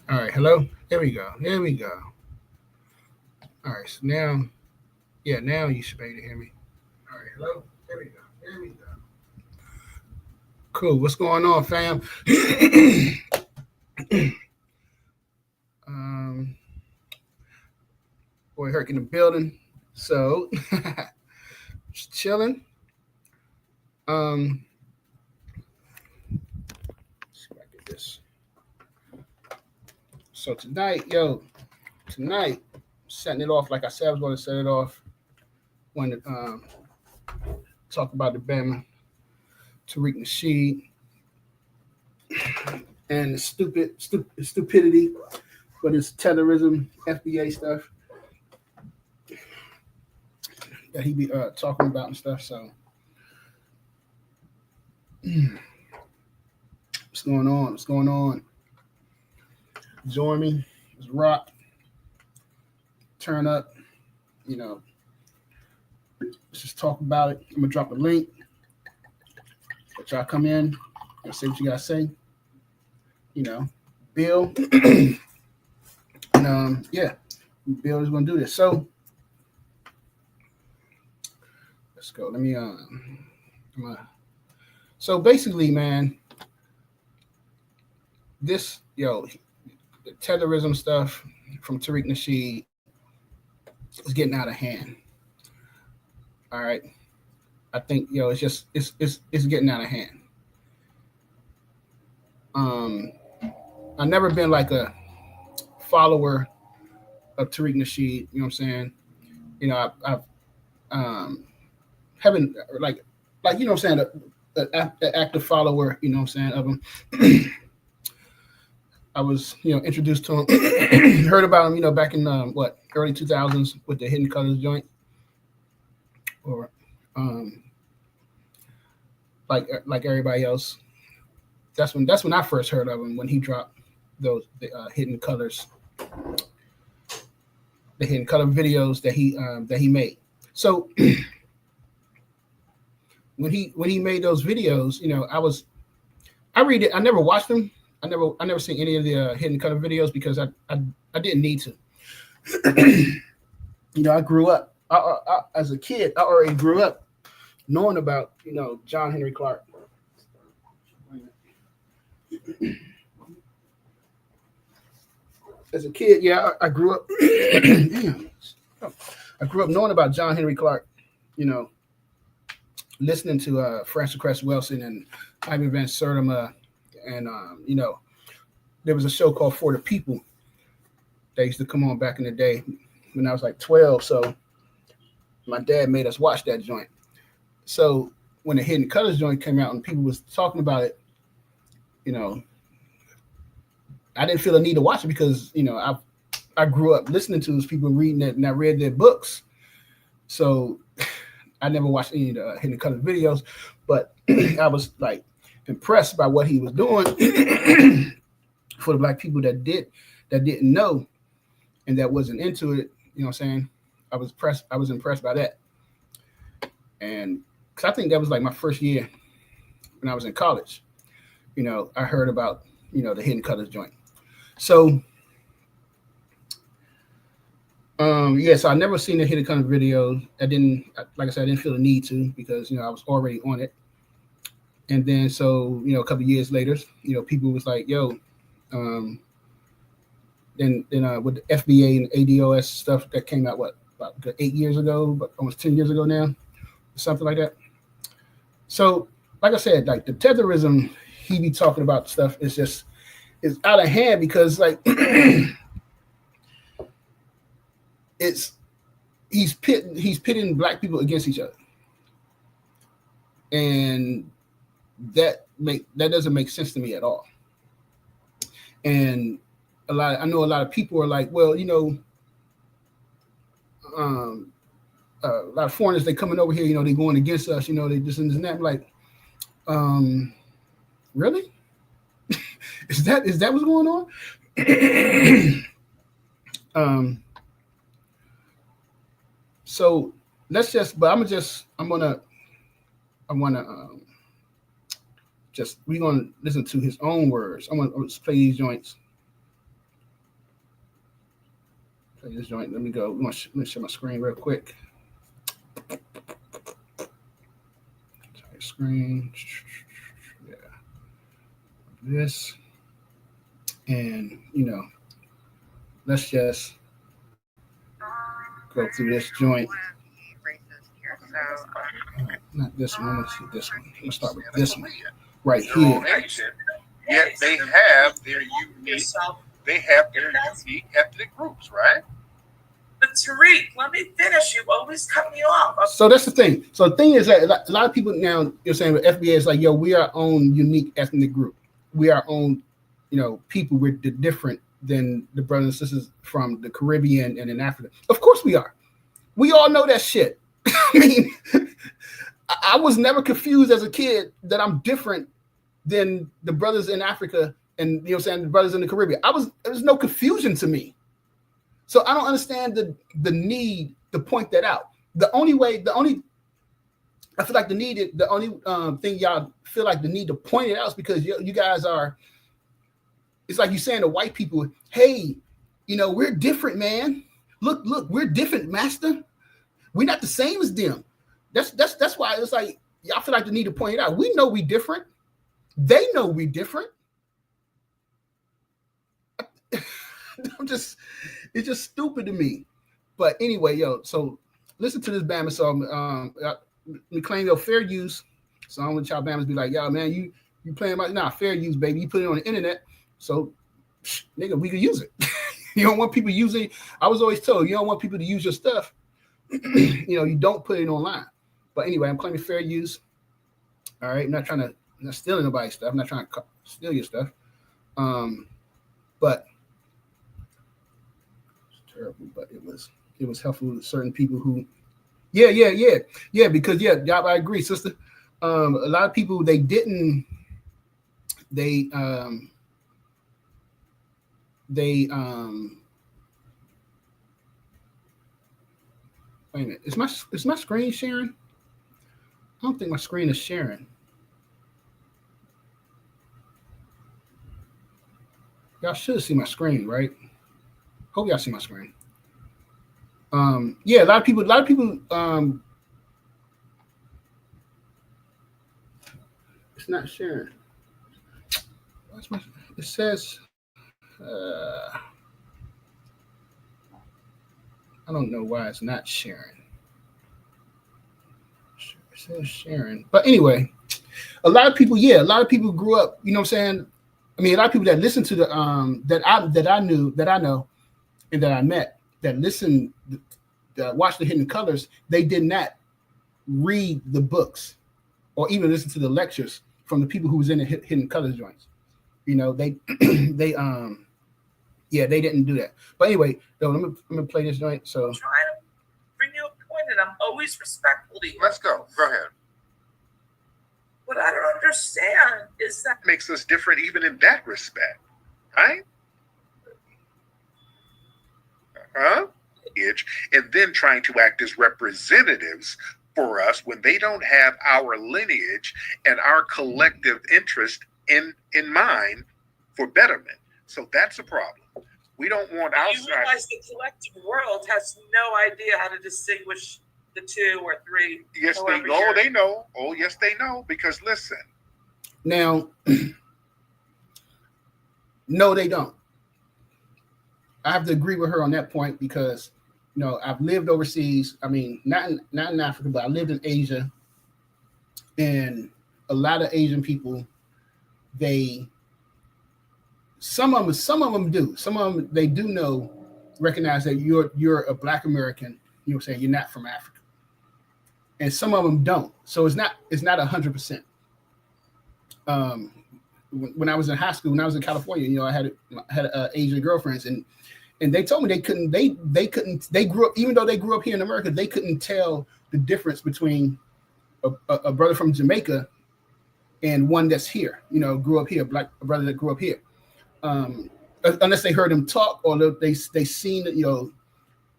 All right, hello. There we go. There we go. All right, so now, yeah, now you should be able to hear me. All right, hello. There we go. There we go. Cool. What's going on, fam? um, Boy, Herc in the building. So, just chilling. Um, let's see if I get this. So tonight, tonight, setting it off like I said I was going to set it off. When talk about the Bama, Tariq Nasheed, and the stupidity, but it's Tetherism, FBA stuff that he be talking about and stuff. So, what's going on? What's going on? Join me. Let's rock. Turn up. You know, let's just talk about it. I'm gonna drop a link. Let y'all come in and say what you gotta say. You know, Bill. And yeah, Bill is gonna do this. So let's go. Let me so basically, man, this the Tetherism stuff from Tariq Nasheed is getting out of hand. All right. I think it's just it's getting out of hand. Um I've never been like a follower of Tariq Nasheed, you know what I'm saying? You know, I've um haven't like you know what I'm saying, the active follower, you know what I'm saying, of him. I was, introduced to him, heard about him, back in what early 2000s with the Hidden Colors joint, or um, like everybody else. That's when I first heard of him, when he dropped the hidden color videos that he made. So when he made those videos, I read it. I never watched them. I never seen any of the hidden color videos because I didn't need to. I grew up. As a kid, I already grew up knowing about John Henry Clark. As a kid, yeah, I grew up. I grew up knowing about John Henry Clark. You know, listening to Francis Cress Wilson and Ivan Van Sertima, and there was a show called For the People that used to come on back in the day when I was like 12. So my dad made us watch that joint. So when the Hidden Colors joint came out and people was talking about it, you know, I didn't feel a need to watch it because I grew up listening to those people, reading it, and I read their books. So I never watched any of the Hidden Colors videos, but I was like impressed by what he was doing for the black people that didn't know and that wasn't into it. You know what I'm saying? I was impressed by that, and because I think that was like my first year when I was in college. I heard about the Hidden Colors joint. So yeah, so I never seen the Hidden Colors videos. I didn't, like I said, I didn't feel the need to because I was already on it. And then so a couple of years later, people was like, "Yo," um, then with the FBA and ADOS stuff that came out about 8 years ago, but almost 10 years ago now, something like that. So like I said, like the Tetherism, he be talking about stuff is out of hand because like it's he's pitting black people against each other, and that doesn't make sense to me at all. And I know a lot of people are like, well, um, a lot of foreigners they coming over here, they going against us, they this and this and that. I'm like, um, really? Is that what's going on? um, so let's just, but I wanna just we're gonna listen to his own words. I'm gonna just play these joints play this joint. Let me go. Let me share my screen real quick. Screen. Yeah. This. And, let's just go through this joint. Not this one. Let's see this one. Let's start with this one right here. Yet they have their unique ethnic groups, right? But Tariq, let me finish. You always cut me off. So that's the thing. So the thing is that a lot of people now, you're saying the FBA is like, yo, we are our own unique ethnic group. We are our own, people. We're different than the brothers and sisters from the Caribbean and in Africa. Of course we are. We all know that shit. I mean, I was never confused as a kid that I'm different than the brothers in Africa and the brothers in the Caribbean. There was no confusion to me. So I don't understand the need to point that out. The only I feel like the only thing y'all feel like the need to point it out is because you guys are. It's like you saying to white people, "Hey, we're different, man. Look, we're different, master. We're not the same as them." That's why it's like y'all feel like the need to point it out. We know we different. They know we different. It's just stupid to me. But anyway, so listen to this Bama song. We claim your fair use. So I don't want y'all Bamas be like, yo, man, you playing fair use, baby. You put it on the internet. So nigga, we can use it. You don't want people using. I was always told you don't want people to use your stuff. You don't put it online. But anyway, I'm claiming fair use. All right, I'm not stealing nobody's stuff. I'm not trying to steal your stuff. But terrible, but it was helpful to certain people who because y'all, I agree, sister. A lot of people wait a minute, is my screen sharing? I don't think my screen is sharing. Y'all should see my screen, right? Hope y'all see my screen. A lot of people. It's not sharing. It says. I don't know why it's not sharing. It says sharing, but anyway, a lot of people grew up. You know what I'm saying? I mean, a lot of people that listen to the that I know, and that I met that listened, that watched the Hidden Colors, they did not read the books or even listen to the lectures from the people who was in the Hidden Colors joints. They they didn't do that. But anyway, though, I'm gonna play this joint. So I'm trying to bring you a point, and I'm always respectful to you. Let's go. Go ahead. What I don't understand is that makes us different even in that respect, right? And then trying to act as representatives for us when they don't have our lineage and our collective interest in mind for betterment. So that's a problem. We don't want outside. You realize the collective world has no idea how to distinguish the two or three. Yes, they know. They know. Oh, yes, they know. Because listen. Now, no, they don't. I have to agree with her on that point because, I've lived overseas. I mean, not in Africa, but I lived in Asia, and a lot of Asian people, some of them do. Some of them they do recognize that you're a Black American. You know what I'm saying? You're not from Africa, and some of them don't. So it's not 100%. When I was in high school, when I was in California, I had Asian girlfriends, and they told me they couldn't. They grew up, even though they grew up here in America, they couldn't tell the difference between a brother from Jamaica and one that's here. Grew up here, a brother that grew up here. Unless they heard him talk or they seen it,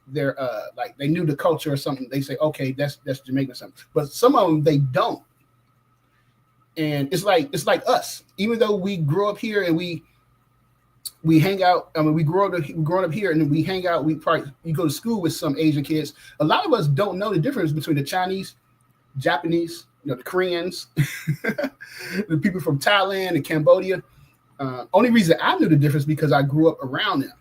they're like they knew the culture or something. They say, okay, that's Jamaican or something. But some of them they don't. And it's like us. Even though we grew up here and we we hang out. I mean, we growing up here, and we hang out. You go to school with some Asian kids. A lot of us don't know the difference between the Chinese, Japanese, the Koreans, the people from Thailand and Cambodia. Only reason I knew the difference because I grew up around them.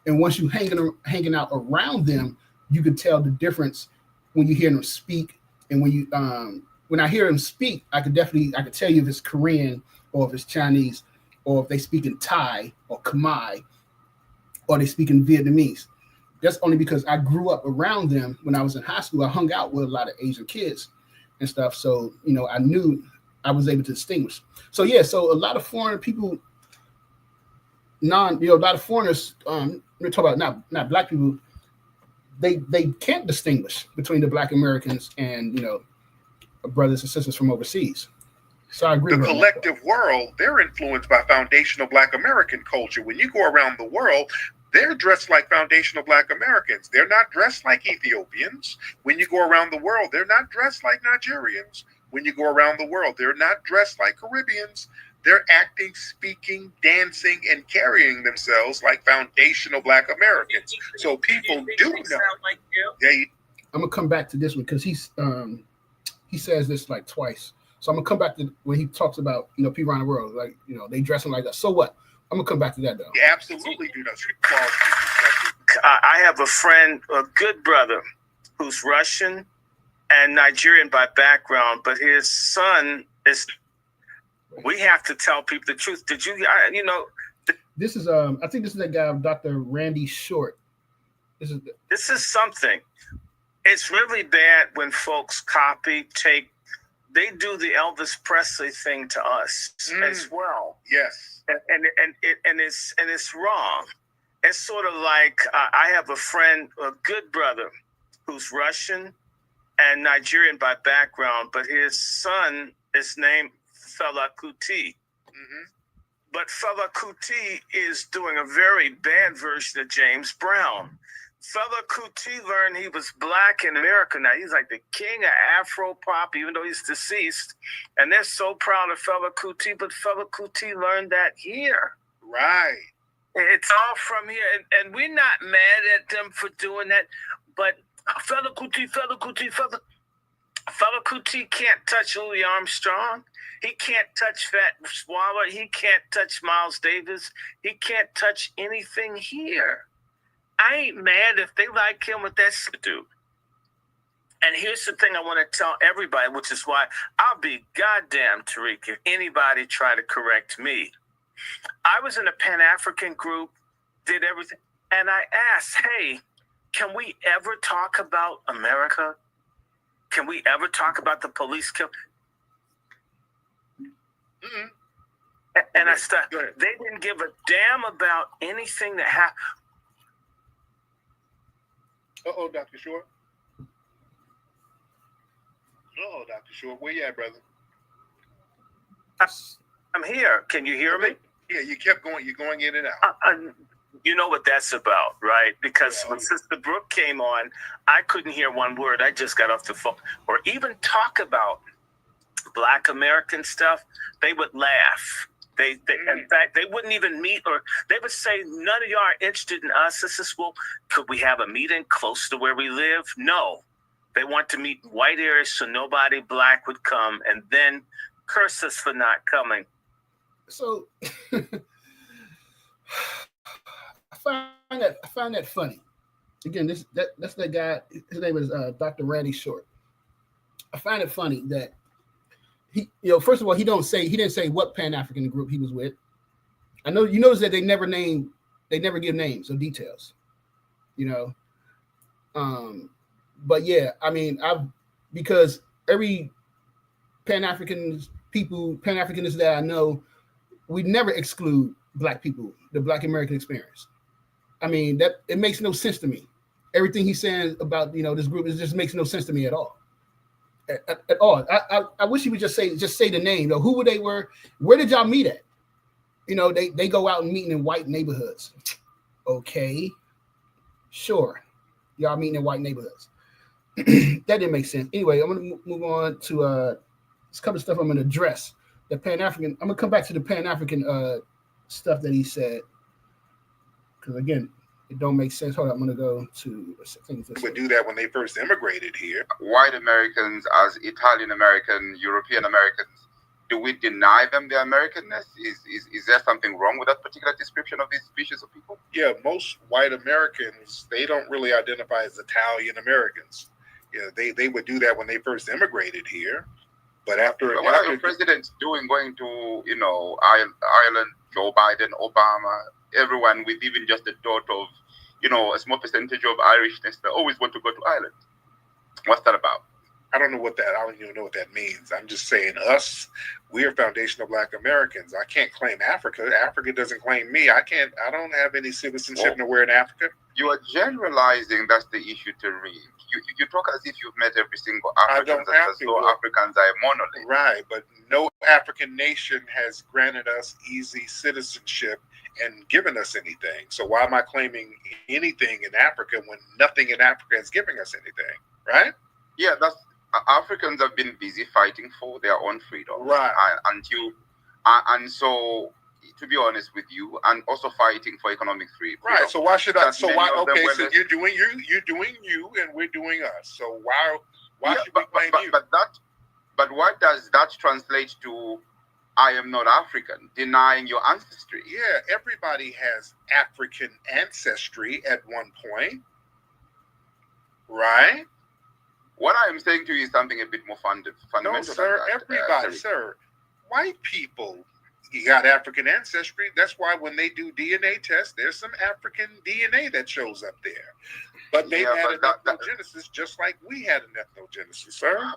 And once you hanging out around them, you could tell the difference when you hear them speak. And when I hear them speak, I could tell you if it's Korean or if it's Chinese or if they speak in Thai or Khmer or they speak in Vietnamese. That's only because I grew up around them when I was in high school. I hung out with a lot of Asian kids and stuff. So, I knew I was able to distinguish. So, yeah, so a lot of foreign people, a lot of foreigners, we're talking about not black people, they can't distinguish between the Black Americans and, brothers and sisters from overseas. So I agree. The collective world, they're influenced by foundational Black American culture. When you go around the world, they're dressed like foundational Black Americans. They're not dressed like Ethiopians. When you go around the world, they're not dressed like Nigerians. When you go around the world, they're not dressed like Caribbeans. They're acting, speaking, dancing, and carrying themselves like foundational Black Americans. So people do know. Like you? I'm gonna come back to this one because he says this like twice. So I'm gonna come back to when he talks about people around the world, like they dressing like that. So what? I'm gonna come back to that though. You absolutely do know. I have a friend, a good brother, who's Russian and Nigerian by background, but his son is. We have to tell people the truth. Did you? This is I think this is that guy, Dr. Randy Short. This is something. It's really bad when folks they do the Elvis Presley thing to us as well. Yes, and it's wrong. It's sort of like I have a friend, a good brother, who's Russian and Nigerian by background, but his son is named Fela Kuti. Mm-hmm. But Fela Kuti is doing a very bad version of James Brown. Fela Kuti learned he was Black in America now. He's like the king of Afro pop, even though he's deceased. And they're so proud of Fela Kuti, but Fela Kuti learned that here. Right. It's all from here. And we're not mad at them for doing that. But Fela Kuti can't touch Louis Armstrong. He can't touch Fat Waller. He can't touch Miles Davis. He can't touch anything here. I ain't mad if they like him with that do. And here's the thing I want to tell everybody, which is why I'll be goddamn, Tariq, if anybody try to correct me. I was in a Pan-African group, did everything, and I asked, hey, can we ever talk about America? Can we ever talk about the police kill? Mm-hmm. And I started, they didn't give a damn about anything that happened. Uh-oh, Dr. Short. Uh-oh, Dr. Short. Where you at, brother? I'm here. Can you hear me? Yeah, you kept going. You're going in and out. You know what that's about, right? Because when Sister Brooke came on, I couldn't hear one word. I just got off the phone. Or even talk about Black American stuff, they would laugh. In fact, they wouldn't even meet, or they would say, none of y'all are interested in us. This is, well, could we have a meeting close to where we live? No. They want to meet in white areas so nobody Black would come and then curse us for not coming. So I find that funny. Again, that's that guy. His name is Dr. Randy Short. I find it funny that he, first of all, he didn't say what Pan-African group he was with. I know you notice that they never give names or details. But yeah, I mean, because every Pan-Africanist that I know, we never exclude Black people, the Black American experience. I mean, that it makes no sense to me. Everything he's saying about this group just makes no sense to me at all. At all. I wish he would just say the name. Who they were, where did y'all meet at? They go out and meeting in white neighborhoods. Okay, sure, y'all meeting in white neighborhoods. That didn't make sense. Anyway, I'm gonna move on to a couple of stuff I'm gonna address. The Pan-African. I'm gonna come back to the Pan-African stuff that he said. because again, it don't make sense. Hold on, I'm gonna go to things. They would do that when they first immigrated here. White Americans, as Italian American, European Americans, do we deny them their Americanness? Is there something wrong with that particular description of these species of people? Yeah, most white Americans, they don't really identify as Italian Americans. Yeah, they would do that when they first immigrated here. But what are your presidents doing going to, Ireland, Joe Biden, Obama, everyone with even just a thought of, a small percentage of Irishness, they always want to go to Ireland? What's that about? I don't even know what that means. I'm just saying we're foundational Black Americans. I can't claim Africa. Africa doesn't claim me. I don't have any citizenship nowhere in Africa. You are generalizing. That's the issue, Tariq. You talk as if you've met every single African, as though Africans are a monolith. Right, but no African nation has granted us easy citizenship and given us anything. So why am I claiming anything in Africa when nothing in Africa is giving us anything, right? Yeah, Africans have been busy fighting for their own freedom. Right. And so, to be honest with you, and also fighting for economic freedom. Right. So why should I? So why? Okay. So you're doing you, and we're doing us. So why should we blame you? But what does that translate to? I am not African, denying your ancestry. Yeah, everybody has African ancestry at one point, right? What I am saying to you is something a bit more fundamental. No, sir. Everybody, sir. White people, you got African ancestry. That's why when they do DNA tests, there's some African DNA that shows up there. But they had an ethnogenesis just like we had an ethnogenesis, sir.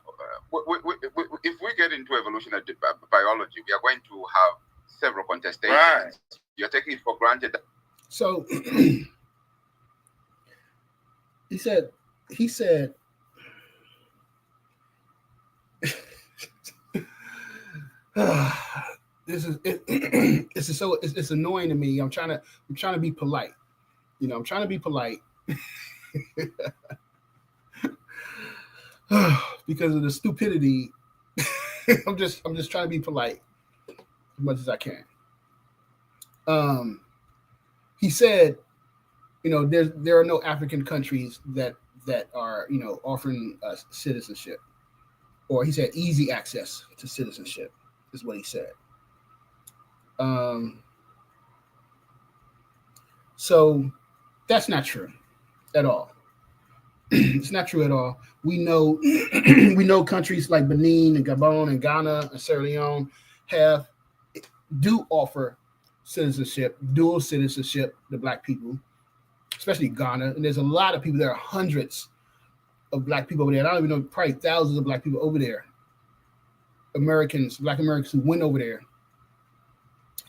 If we get into evolutionary biology, we are going to have several contestations. Right. You're taking it for granted. So he said it's annoying to me. I'm trying to be polite. I'm trying to be polite because of the stupidity. I'm just trying to be polite as much as I can. He said, there are no African countries that are offering us citizenship, or he said easy access to citizenship is what he said. So that's not true at all. It's not true at all. We know countries like Benin and Gabon and Ghana and Sierra Leone do offer citizenship, dual citizenship to Black people, especially Ghana. And there's a lot of people. There are hundreds of Black people over there. And I don't even know, probably thousands of Black people over there. Black Americans who went over there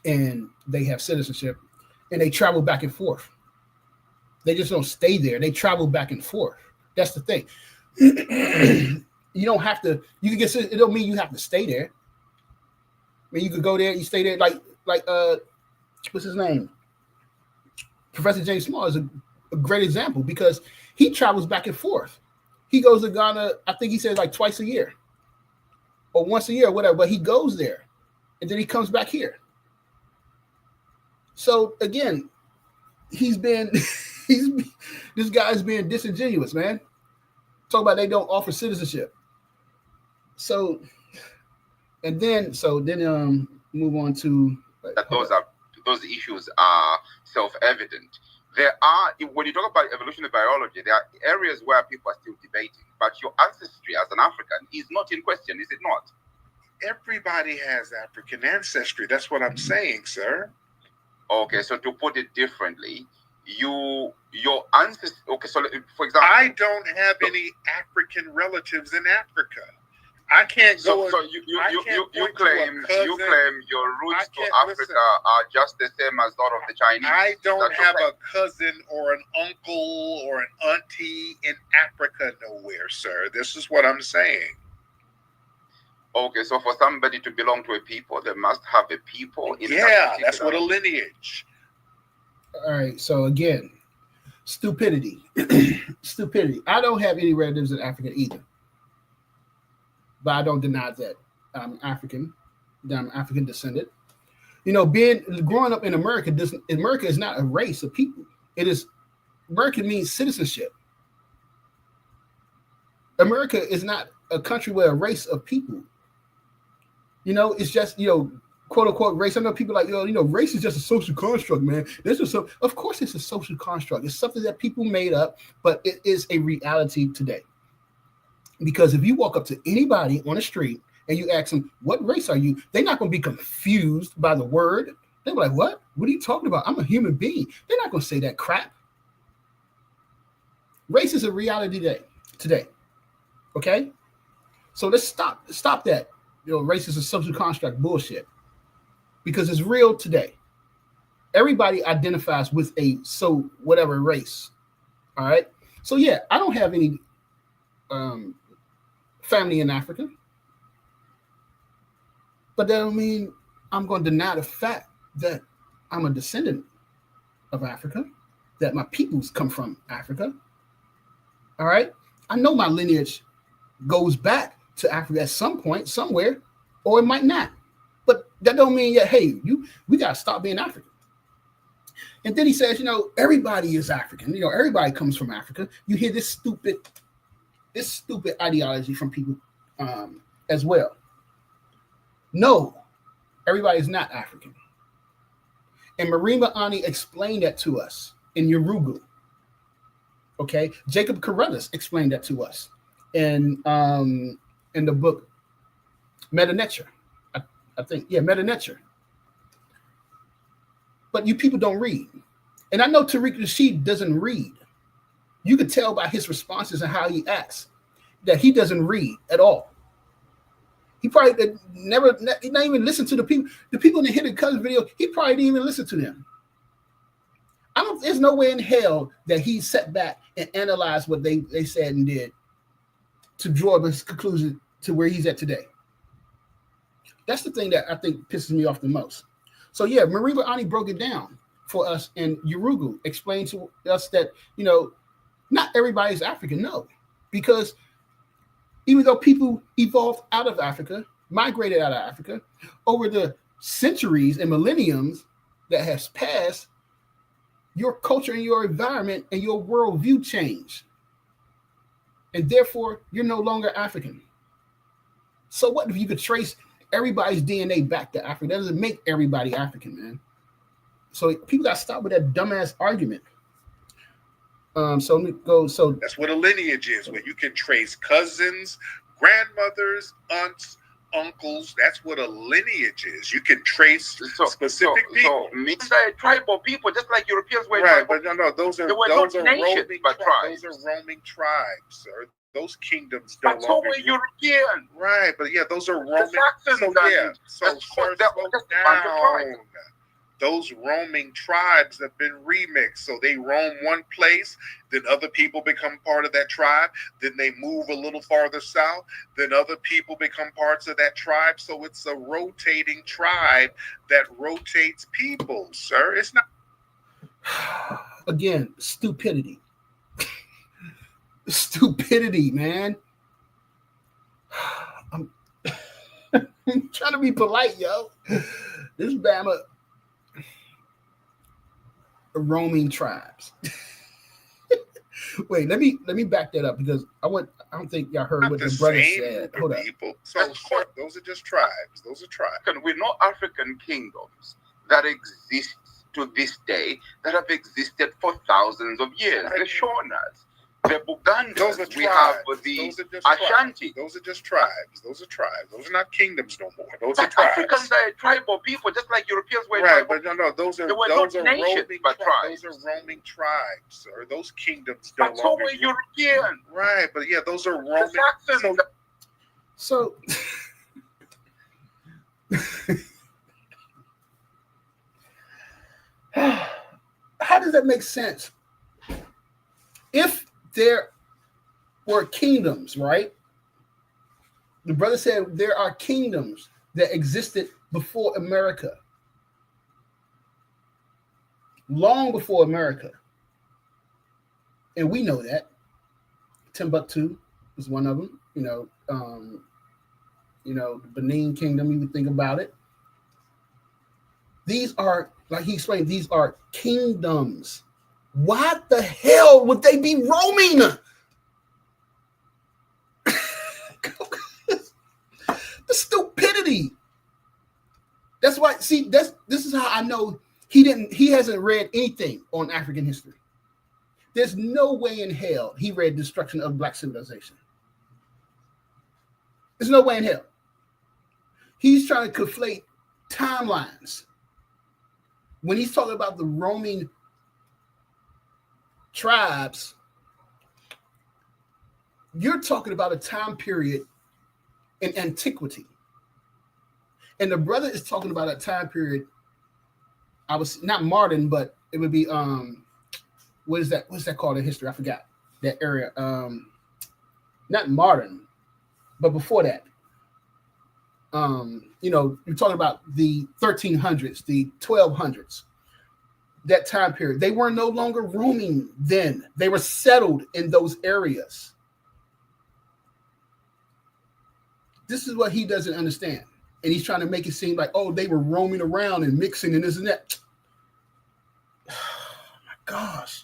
and they have citizenship and they travel back and forth. They just don't stay there. They travel back and forth. That's the thing. You don't have to, you can get, it don't mean you have to stay there. I mean, you could go there, you stay there, like what's his name? Professor James Small is a great example because he travels back and forth. He goes to Ghana, I think he says like twice a year or once a year or whatever, but he goes there and then he comes back here. So again, this guy's being disingenuous, man. Talk about they don't offer citizenship. So then move on to those issues are self-evident. There are, when you talk about evolutionary biology, there are areas where people are still debating, but your ancestry as an African is not in question, is it not? Everybody has African ancestry. That's what I'm saying, sir. Okay, so to put it differently, your ancestors. Okay, so for example, I don't have any African relatives in Africa. I can't go. So you claim your roots to Africa are just the same as that of the Chinese. I don't have a cousin or an uncle or an auntie in Africa nowhere, sir. This is what I'm saying. Okay, so for somebody to belong to a people, they must have a people. That's what a lineage. All right. So again, stupidity. Stupidity. I don't have any relatives in Africa either. But I don't deny that I'm African, that I'm African descendant. Growing up in America, America is not a race of people. It is America means citizenship. America is not a country where a race of people. It's just, quote unquote race. I know people like, race is just a social construct, man. Of course it's a social construct. It's something that people made up, but it is a reality today. Because if you walk up to anybody on the street and you ask them, what race are you? They're not going to be confused by the word. They're like, what? What are you talking about? I'm a human being. They're not going to say that crap. Race is a reality today. Okay? So let's stop that. Race is a social construct bullshit. Because it's real today. Everybody identifies with whatever race. All right? So yeah, I don't have any family in Africa. But that don't mean I'm going to deny the fact that I'm a descendant of Africa, that my peoples come from Africa. All right? I know my lineage goes back to Africa at some point, somewhere, or it might not. But that don't mean that, hey, we got to stop being African. And then he says, everybody is African. Everybody comes from Africa. You hear this stupid ideology from people as well. No, everybody is not African. And Marima Ani explained that to us in Yurugu. Okay, Jacob Carruthers explained that to us in the book Meta Nature. I think, Meta Nature. But you people don't read. And I know Tariq Nasheed doesn't read. You could tell by his responses and how he acts that he doesn't read at all. He probably not even listened to the people in the Hidden Cousins video. He probably didn't even listen to them. There's no way in hell that he sat back and analyzed what they said and did to draw this conclusion to where he's at today. That's the thing that I think pisses me off the most. So yeah, Mariba Ani broke it down for us in Yurugu, explained to us that, not everybody's African, no. Because even though people evolved out of Africa, migrated out of Africa, over the centuries and millenniums that has passed, your culture and your environment and your worldview changed. And therefore, you're no longer African. So what if you could trace everybody's DNA back to Africa? That doesn't make everybody African, man. So people got to stop with that dumbass argument. So that's what a lineage is, where you can trace cousins, grandmothers, aunts, uncles. That's what a lineage is. You can trace specific people. So mixed tribal people, just like Europeans were. Right, but no, those are roaming tribes. Those are roaming tribes, or those kingdoms. But so were European. Right, but yeah, those are roaming. So slow down. Those roaming tribes have been remixed. So they roam one place, then other people become part of that tribe, then they move a little farther south, then other people become parts of that tribe. So it's a rotating tribe that rotates people, sir. It's not. Again, stupidity. Stupidity, man. I'm trying to be polite, yo. This Bama roaming tribes. Wait, let me back that up, because I don't think y'all heard what the brother said. Hold up. So those are just tribes. Those are tribes. We know African kingdoms that exist to this day, that have existed for thousands of years. The Shonas, the Bugandas, we have the Ashanti. Those are just tribes. Those are tribes. Those are not kingdoms no more. Those are tribes. Africans are tribal people, just like Europeans were. Right, but no, those are roaming tribes. Those are roaming tribes, or those kingdoms don't longer. But so were European. Right, but yeah, those are roaming. So how does that make sense? If there were kingdoms, right? The brother said there are kingdoms that existed before America, long before America. And we know that. Timbuktu was one of them, the Benin Kingdom, you would think about it. These are, like he explained, these are kingdoms, Why the hell would they be roaming? The stupidity. That's why. See, this is how I know he hasn't read anything on African history. There's no way in hell he read Destruction of Black Civilization. There's no way in hell. He's trying to conflate timelines. When he's talking about the roaming tribes, you're talking about a time period in antiquity. And the brother is talking about a time period, I was not modern, but it would be what is that? What's that called in history? I forgot that area. Not modern, but before that. You're talking about the 1300s, the 1200s, that time period. They were no longer roaming then. They were settled in those areas. This is what he doesn't understand. And he's trying to make it seem like, oh, they were roaming around and mixing and this and that. Oh my gosh.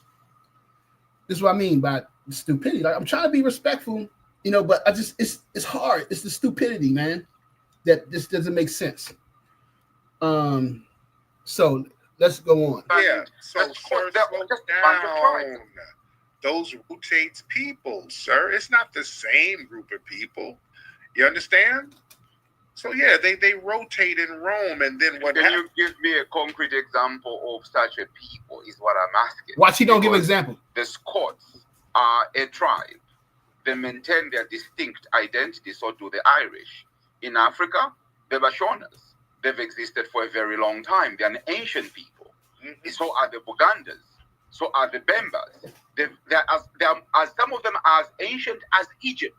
This is what I mean by stupidity. Like, I'm trying to be respectful, but it's hard. It's the stupidity, man, that this doesn't make sense. So let's go on. Yeah. So sir, slow down. Those rotates people, sir. It's not the same group of people. You understand? So yeah, they rotate in Rome, and then what? Can you give me a concrete example of such a people? Is what I'm asking. Watch, he don't give an example. The Scots are a tribe. They maintain their distinct identity. So do the Irish. In Africa, the Bashonas. They've existed for a very long time. They're an ancient people. Mm-hmm. So are the Bugandans. So are the Bembas. They're as some of them are as ancient as Egypt.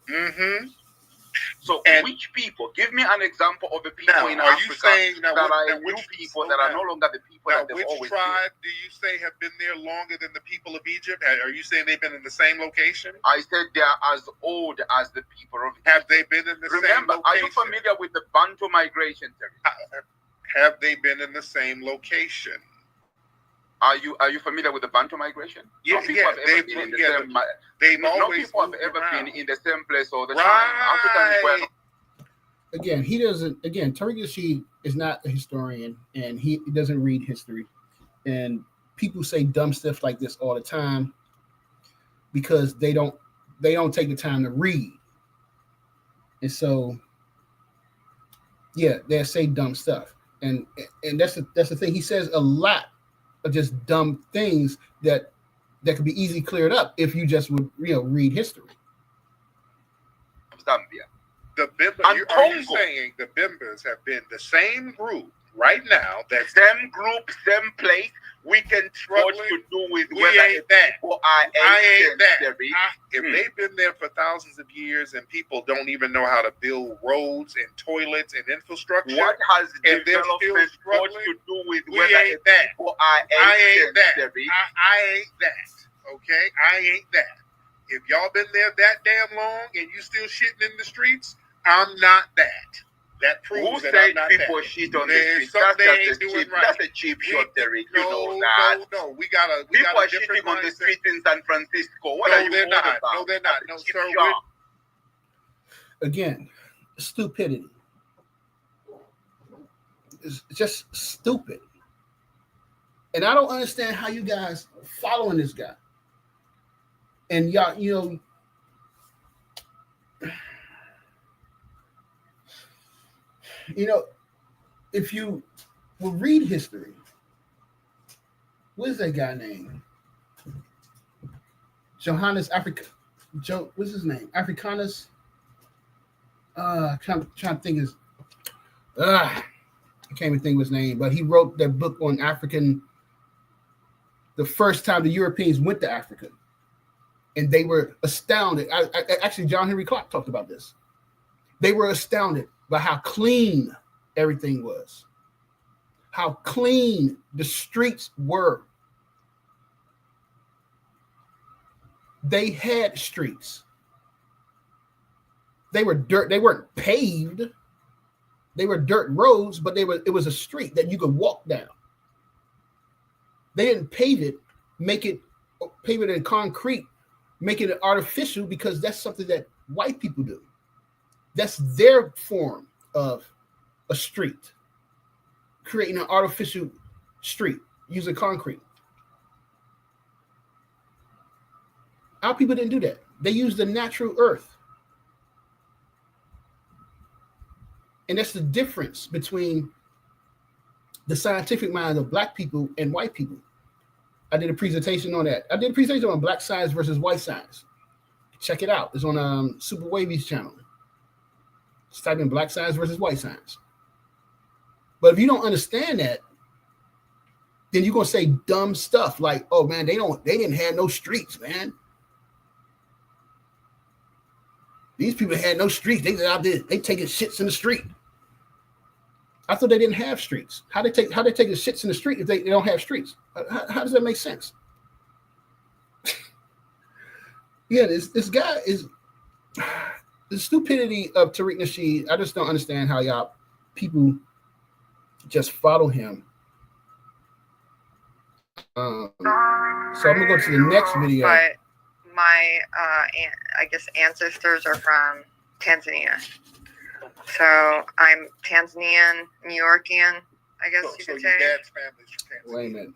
Mm-hmm. So which people? Give me an example of the people in Africa that are new people that are no longer the people that they've always been. Which tribe do you say have been there longer than the people of Egypt? Are you saying they've been in the same location? I said they are as old as the people of Egypt. Have they been in the same location? Remember, are you familiar with the Bantu migration theory? Have they been in the same location? Are you familiar with the Bantu migration? Yeah, no people have ever been in the same. No people have ever been in the same place all the time. Africans were. Again, he doesn't. Again, Tariq Nasheed is not a historian, and he doesn't read history. And people say dumb stuff like this all the time because they don't take the time to read. And so, yeah, they say dumb stuff, and that's the thing. He says a lot of just dumb things that could be easily cleared up if you just would read history. Zambia. The Bimbas, are you saying the Bimbas have been the same group right now? That same group, same place. We can trouble to do with whether people are ancient. If they've been there for thousands of years and people don't even know how to build roads and toilets and infrastructure, what has development got to do with whether people are ancient? I ain't that. Okay, I ain't that. If y'all been there that damn long and you still shitting in the streets, I'm not that. That proves that I'm not people that. Shit on the streets. That's a cheap shot, Tariq. You know that. No. We got a people are shitting on the streets in San Francisco. What are you they're not. about? No, they're not. No, sir. Again, stupidity. It's just stupid. And I don't understand how you guys following this guy. And y'all, if you will read history, what is that guy name? Johannes Africa. What's his name? Africanus. Trying to think his. I can't even think of his name, but he wrote that book on African. The first time the Europeans went to Africa, and they were astounded. Actually, John Henry Clark talked about this. They were astounded by how clean everything was, how clean the streets were. They had streets. They were dirt. They weren't paved. They were dirt roads, but it was a street that you could walk down. They didn't pave it. make it pave it in concrete, make it artificial because that's something that white people do. That's their form of a street, creating an artificial street using concrete. Our people didn't do that. They used the natural earth. And that's the difference between the scientific mind of black people and white people. I did a presentation on that. I did a presentation on black science versus white science. Check it out. It's on Super Wavy's channel. Just type in black science versus white science. But if you don't understand that, then you're gonna say dumb stuff like, "Oh man, they didn't have no streets, man. These people had no streets. They out there, they taking shits in the street." I thought they didn't have streets. How they taking shits in the street if they don't have streets? How does that make sense? Yeah, this guy is the stupidity of Tariq Nasheed. I just don't understand how y'all people just follow him. So I'm gonna go to the next video. But my, I guess ancestors are from Tanzania. So I'm Tanzanian, New Yorkian, I guess you could say. Your dad's family's from Tanzania. Wait a minute.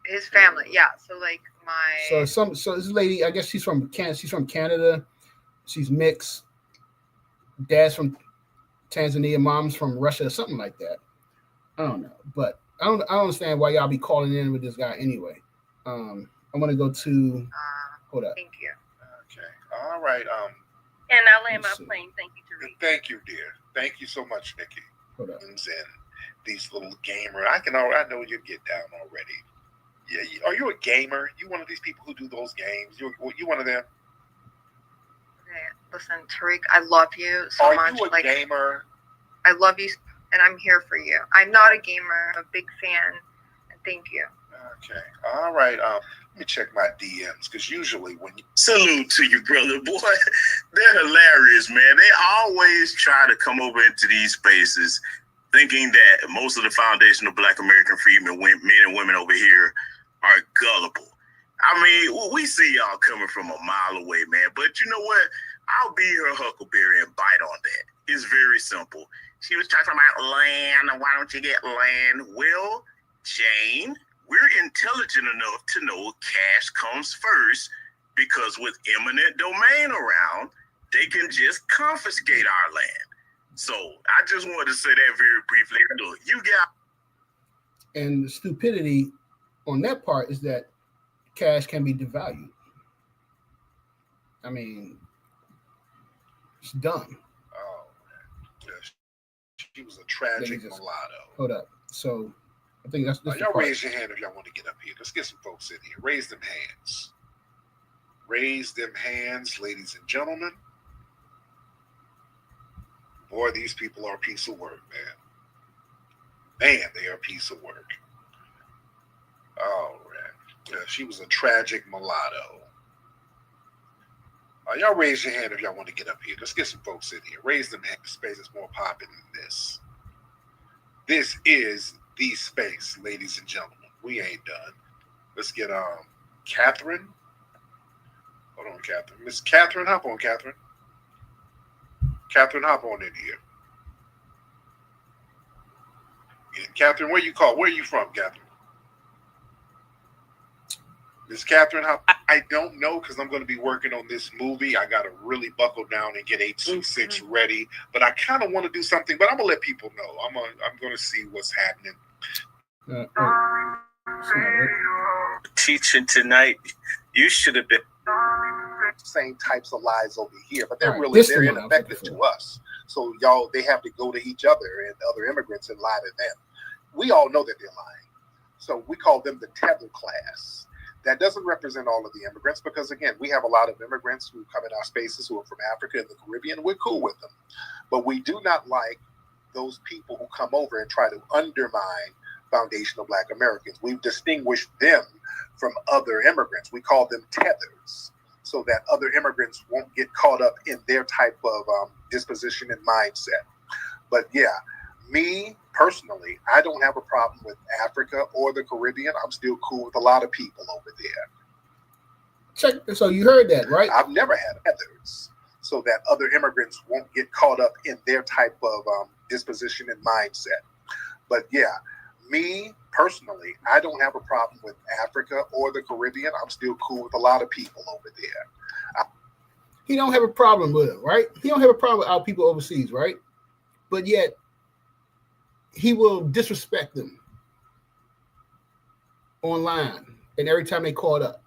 His family, yeah. So like my. So this lady, I guess she's from Canada. She's mixed. Dad's from Tanzania, mom's from Russia, or something like that. I don't know, but I don't understand why y'all be calling in with this guy anyway. I'm gonna go to. Hold up. Thank you. Okay. All right. And I land my plane. Thank you, Tariq. Thank you, dear. Thank you so much, Nikki. Hold up. And these little gamer. I know you get down already. Yeah. Are you a gamer? You one of these people who do those games? You one of them? Okay, listen, Tariq, I love you so much. Are you a gamer? I love you, and I'm here for you. I'm not a gamer. I'm a big fan, and thank you. Okay. All right. Let me check my DMs because usually when you Salute to you, brother. Boy, they're hilarious, man. They always try to come over into these spaces thinking that most of the foundational Black American freedmen, men and women over here are gullible. I mean, we see y'all coming from a mile away, man. But you know what? I'll be her huckleberry and bite on that. It's very simple. She was talking about land, and why don't you get land? Well, Jane, we're intelligent enough to know cash comes first because with eminent domain around, they can just confiscate our land. So I just wanted to say that very briefly. Look, you got. And the stupidity on that part is that cash can be devalued. I mean, it's dumb. Oh, man. She was a tragic mulatto. Hold up. So I think that's y'all raise your hand if y'all want to get up here. Let's get some folks in here. Raise them hands. Raise them hands, ladies and gentlemen. Boy, these people are a piece of work, man. Man, they are a piece of work. Oh, man. Yeah, she was a tragic mulatto. Y'all raise your hand if y'all want to get up here. Let's get some folks in here. Raise them hands. The space is more popping than this. This is the space, ladies and gentlemen. We ain't done. Let's get Catherine. Hold on, Catherine. Miss Catherine, hop on, Catherine. Catherine, hop on in here. And Catherine, where you from, Catherine? Miss Catherine, I don't know because I'm going to be working on this movie. I got to really buckle down and get 826 ready. But I kind of want to do something. But I'm going to let people know. I'm going to see what's happening. Teaching tonight, you should have been. Same types of lies over here, but they're ineffective to us. So they have to go to each other and other immigrants and lie to them. We all know that they're lying. So we call them the tether class. That doesn't represent all of the immigrants because, again, we have a lot of immigrants who come in our spaces who are from Africa and the Caribbean. We're cool with them. But we do not like those people who come over and try to undermine foundational Black Americans. We've distinguished them from other immigrants. We call them tethers so that other immigrants won't get caught up in their type of disposition and mindset. But yeah, me personally, I don't have a problem with Africa or the Caribbean. I'm still cool with a lot of people over there. So you heard that, right? I've never had others, so that other immigrants won't get caught up in their type of disposition and mindset. But yeah, me personally, I don't have a problem with Africa or the Caribbean. I'm still cool with a lot of people over there. He don't have a problem with them, right? He don't have a problem with our people overseas, right? But yet he will disrespect them online and every time they call it up.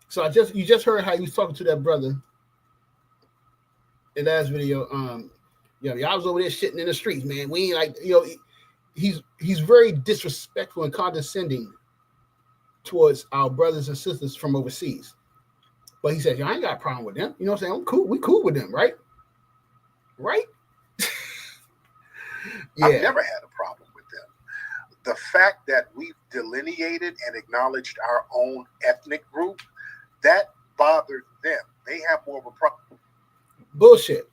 So you just heard how he was talking to that brother in last video. Y'all was over there shitting in the streets, man. We ain't like, he's very disrespectful and condescending towards our brothers and sisters from overseas. But he says, I ain't got a problem with them. You know what I'm saying? I'm cool. We cool with them, right? Right? Yeah. I've never had a problem with them. The fact that we've delineated and acknowledged our own ethnic group, that bothered them. They have more of a problem. Bullshit.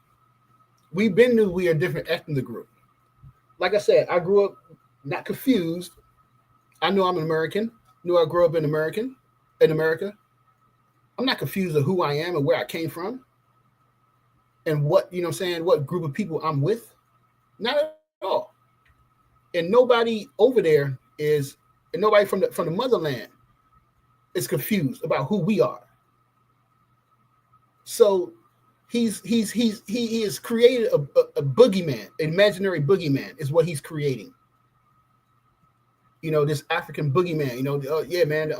We've been knew we are a different ethnic group. Like I said, I grew up not confused. I know I'm an American. Knew I grew up in America. I'm not confused of who I am and where I came from and what, what group of people I'm with. Not at all. And nobody over there and nobody from the motherland is confused about who we are. So he has created a boogeyman, an imaginary boogeyman is what he's creating. This African boogeyman, yeah, man,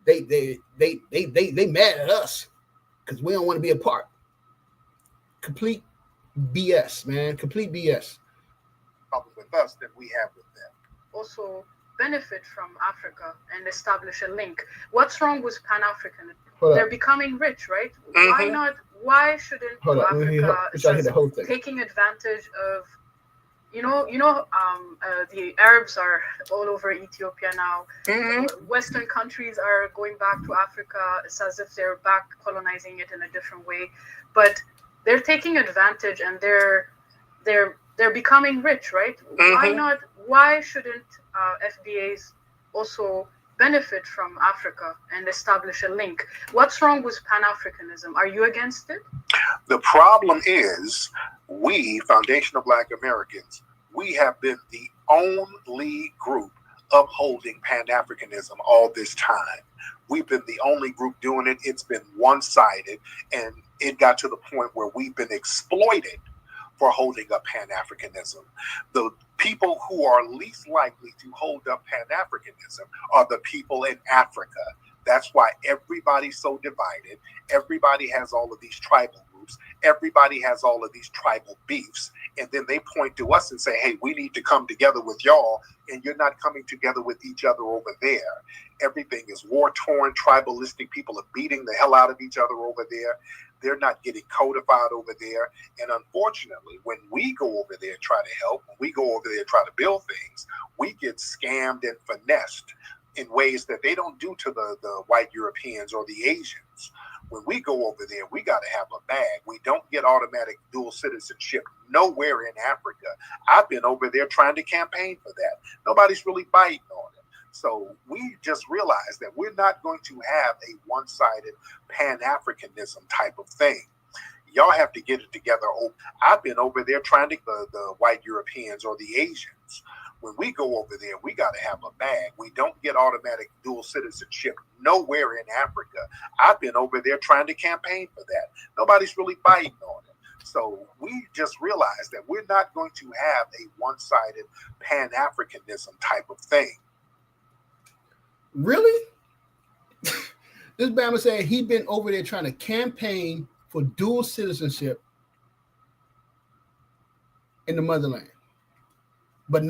they mad at us because we don't want to be a part. Complete BS, man. Complete BS. Problem with us that we have with them. Also benefit from Africa and establish a link. What's wrong with Pan-Africanism? They're becoming rich, right? Mm-hmm. Why not? Why shouldn't Africa taking advantage of the Arabs are all over Ethiopia now. Mm-hmm. Western countries are going back to Africa. It's as if they're back colonizing it in a different way. But they're taking advantage and they're becoming rich, right? Mm-hmm. Why not? Why shouldn't FBAs also benefit from Africa and establish a link? What's wrong with Pan-Africanism? Are you against it? The problem is we, Foundation of Black Americans, we have been the only group upholding Pan-Africanism all this time. We've been the only group doing it. It's been one-sided, and it got to the point where we've been exploited for holding up Pan-Africanism. The people who are least likely to hold up Pan-Africanism are the people in Africa. That's why everybody's so divided. Everybody has all of these tribal groups. Everybody has all of these tribal beefs. And then they point to us and say, hey, we need to come together with y'all, and you're not coming together with each other over there. Everything is war-torn, tribalistic. People are beating the hell out of each other over there. They're not getting codified over there. And unfortunately, when we go over there and try to help, when we go over there and try to build things, we get scammed and finessed in ways that they don't do to the white Europeans or the Asians. When we go over there, we got to have a bag. We don't get automatic dual citizenship nowhere in Africa. I've been over there trying to campaign for that. Nobody's really biting on it. So we just realized that we're not going to have a one-sided Pan-Africanism type of thing. Y'all have to get it together. I've been over there trying to the white Europeans or the Asians. When we go over there, we got to have a bag. We don't get automatic dual citizenship nowhere in Africa. I've been over there trying to campaign for that. Nobody's really biting on it. So we just realized that we're not going to have a one-sided Pan-Africanism type of thing. Really? This Bama saying he'd been over there trying to campaign for dual citizenship in the motherland. But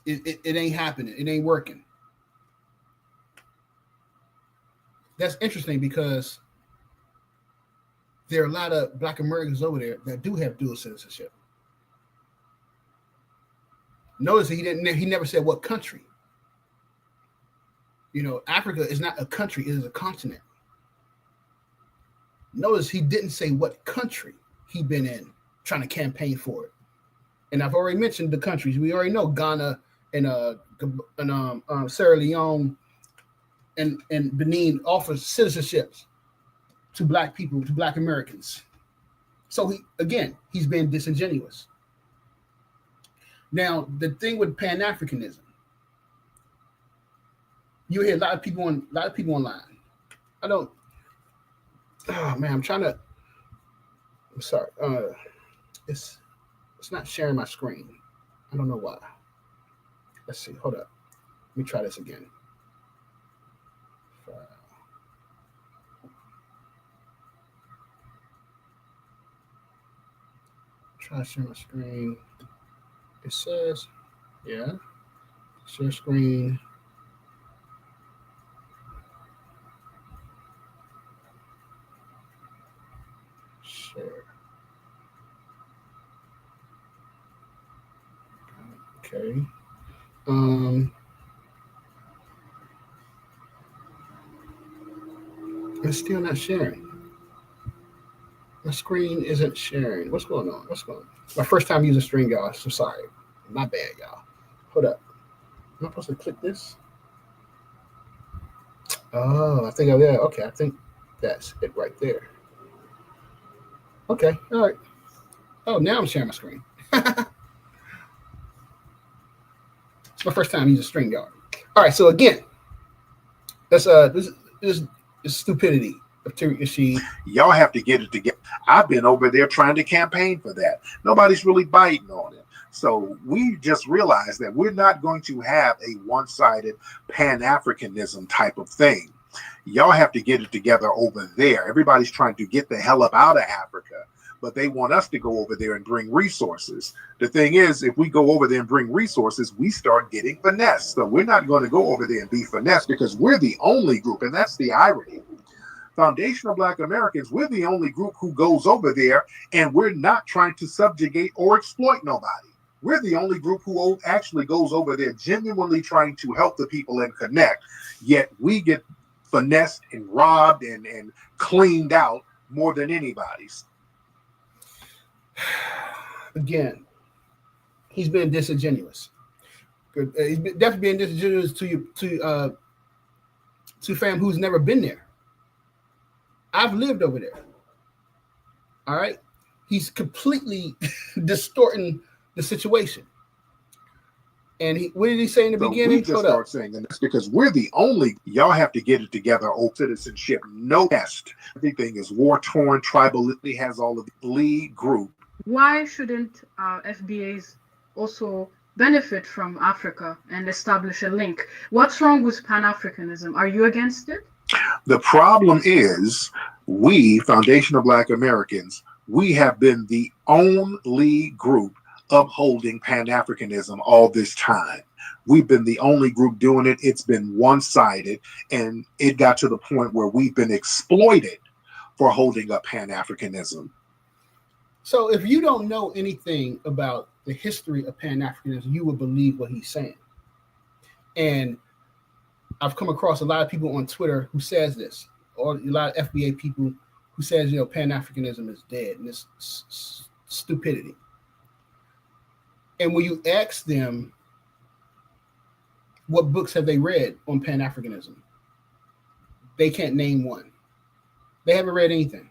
it ain't happening. It ain't working. That's interesting because there are a lot of Black Americans over there that do have dual citizenship. Notice he never said what country. Africa is not a country, it is a continent. Notice he didn't say what country he'd been in trying to campaign for it. And I've already mentioned the countries. We already know Ghana and Sierra Leone and Benin offer citizenships to black people, to black Americans. So he's being disingenuous. Now, the thing with Pan-Africanism, you hear a lot of people online. Oh man, I'm sorry. It's not sharing my screen. I don't know why. Let's see. Hold up. Let me try this again. Try to share my screen. It says, yeah, share screen. Share. Okay. It's still not sharing. My screen isn't sharing. What's going on? My first time using String, y'all. So sorry. My bad, y'all. Hold up. Am I supposed to click this? Oh, I think okay. I think that's it right there. Okay. All right. Oh, now I'm sharing my screen. It's my first time using StreamYard. All right. So again, that's this stupidity of Tariq Nasheed. Y'all have to get it together. I've been over there trying to campaign for that. Nobody's really biting on it. So we just realized that we're not going to have a one-sided Pan-Africanism type of thing. Y'all have to get it together over there. Everybody's trying to get the hell up out of Africa, but they want us to go over there and bring resources. The thing is, if we go over there and bring resources, we start getting finessed. So we're not going to go over there and be finessed because we're the only group, and that's the irony. Foundational Black Americans, we're the only group who goes over there and we're not trying to subjugate or exploit nobody. We're the only group who actually goes over there genuinely trying to help the people and connect. Yet we get finessed and robbed and cleaned out more than anybody's. Again, he's been disingenuous. Good. He's definitely being disingenuous to fam who's never been there. I've lived over there. All right. He's completely distorting the situation. And what did he say in the beginning? We just start saying that it's because we're the only. Y'all have to get it together. Old citizenship, no test. Everything is war torn. Tribalism has all of the lead group. Why shouldn't FBAs also benefit from Africa and establish a link? What's wrong with Pan-Africanism? Are you against it? The problem is we, Foundational Black Americans, we have been the only group upholding Pan-Africanism all this time. We've been the only group doing it. It's been one-sided, and it got to the point where we've been exploited for holding up Pan-Africanism. So if you don't know anything about the history of Pan-Africanism, you will believe what he's saying. And I've come across a lot of people on Twitter who says this, or a lot of FBA people who says, Pan-Africanism is dead and it's stupidity. And when you ask them what books have they read on Pan-Africanism, they can't name one. They haven't read anything.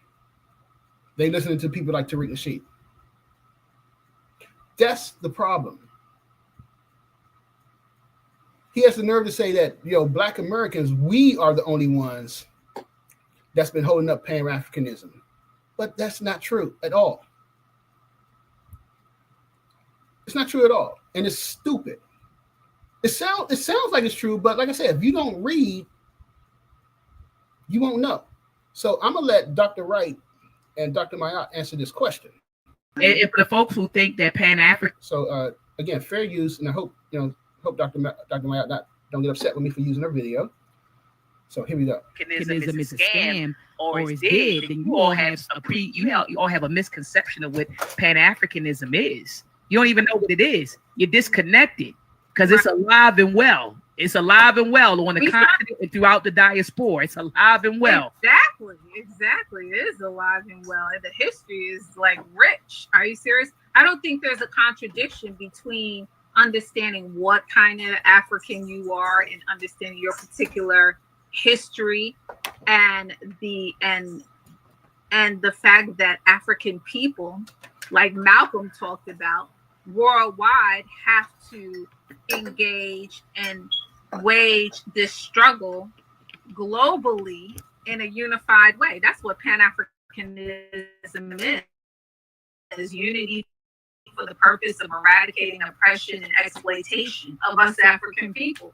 They listen to people like Tariq Nasheed. That's the problem. He has the nerve to say that, Black Americans, we are the only ones that's been holding up Pan-Africanism. But that's not true at all. It's not true at all. And it's stupid. It sounds like it's true, but like I said, if you don't read, you won't know. So I'm going to let Dr. Wright and Dr. Mayat answer this question. If the folks who think that Pan-African. So again, fair use, and I hope Dr. Mayat don't get upset with me for using her video. So here we go. Pan-Africanism is a scam or is dead, then you all have a misconception of what Pan-Africanism is. You don't even know what it is. You're disconnected because it's alive and well. It's alive and well on the continent and throughout the diaspora. It's alive and well. Exactly. It is alive and well. And the history is rich. Are you serious? I don't think there's a contradiction between understanding what kind of African you are and understanding your particular history and the fact that African people, like Malcolm talked about, worldwide have to engage and wage this struggle globally in a unified way. That's what Pan-Africanism is unity for the purpose of eradicating oppression and exploitation of us African people,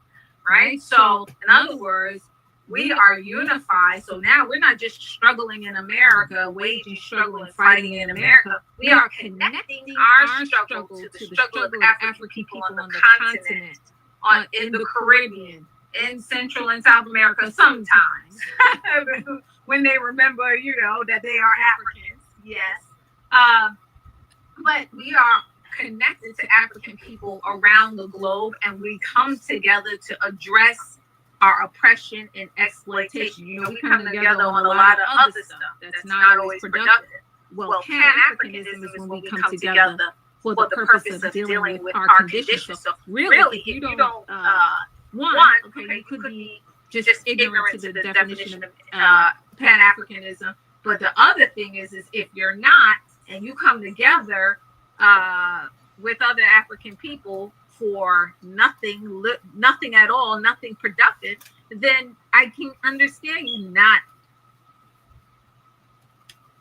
right? So in other words, we are unified. So now we're not just struggling in America, waging struggle and fighting in America. We are connecting our struggle to the struggle of African people on the continent, in the Caribbean, in Central and South America sometimes, when they remember, you know, that they are Africans, yes. But we are connected to African people around the globe, and we come together to address our oppression and exploitation. You know, we come together on a lot of other stuff that's not always productive. Well, Pan-Africanism is when we come together for the purpose of dealing with our conditions. So really, if you don't, you could be just ignorant to the definition of Pan-Africanism. But the other thing is if you're not, and you come together with other African people for nothing at all, nothing productive, then I can understand you not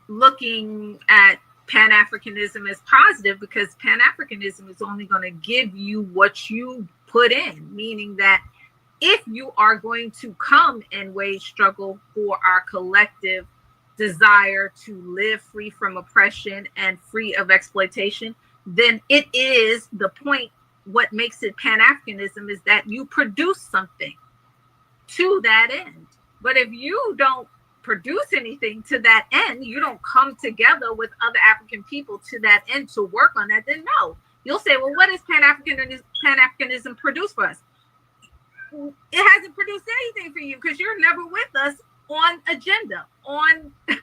looking at Pan-Africanism as positive, because Pan-Africanism is only going to give you what you put in, meaning that if you are going to come and wage struggle for our collective desire to live free from oppression and free of exploitation, then it is the point. What makes it Pan-Africanism is that you produce something to that end. But if you don't produce anything to that end, you don't come together with other African people to that end to work on that, then no. You'll say, well, what does Pan-Africanism produce for us? It hasn't produced anything for you because you're never with us on agenda, on the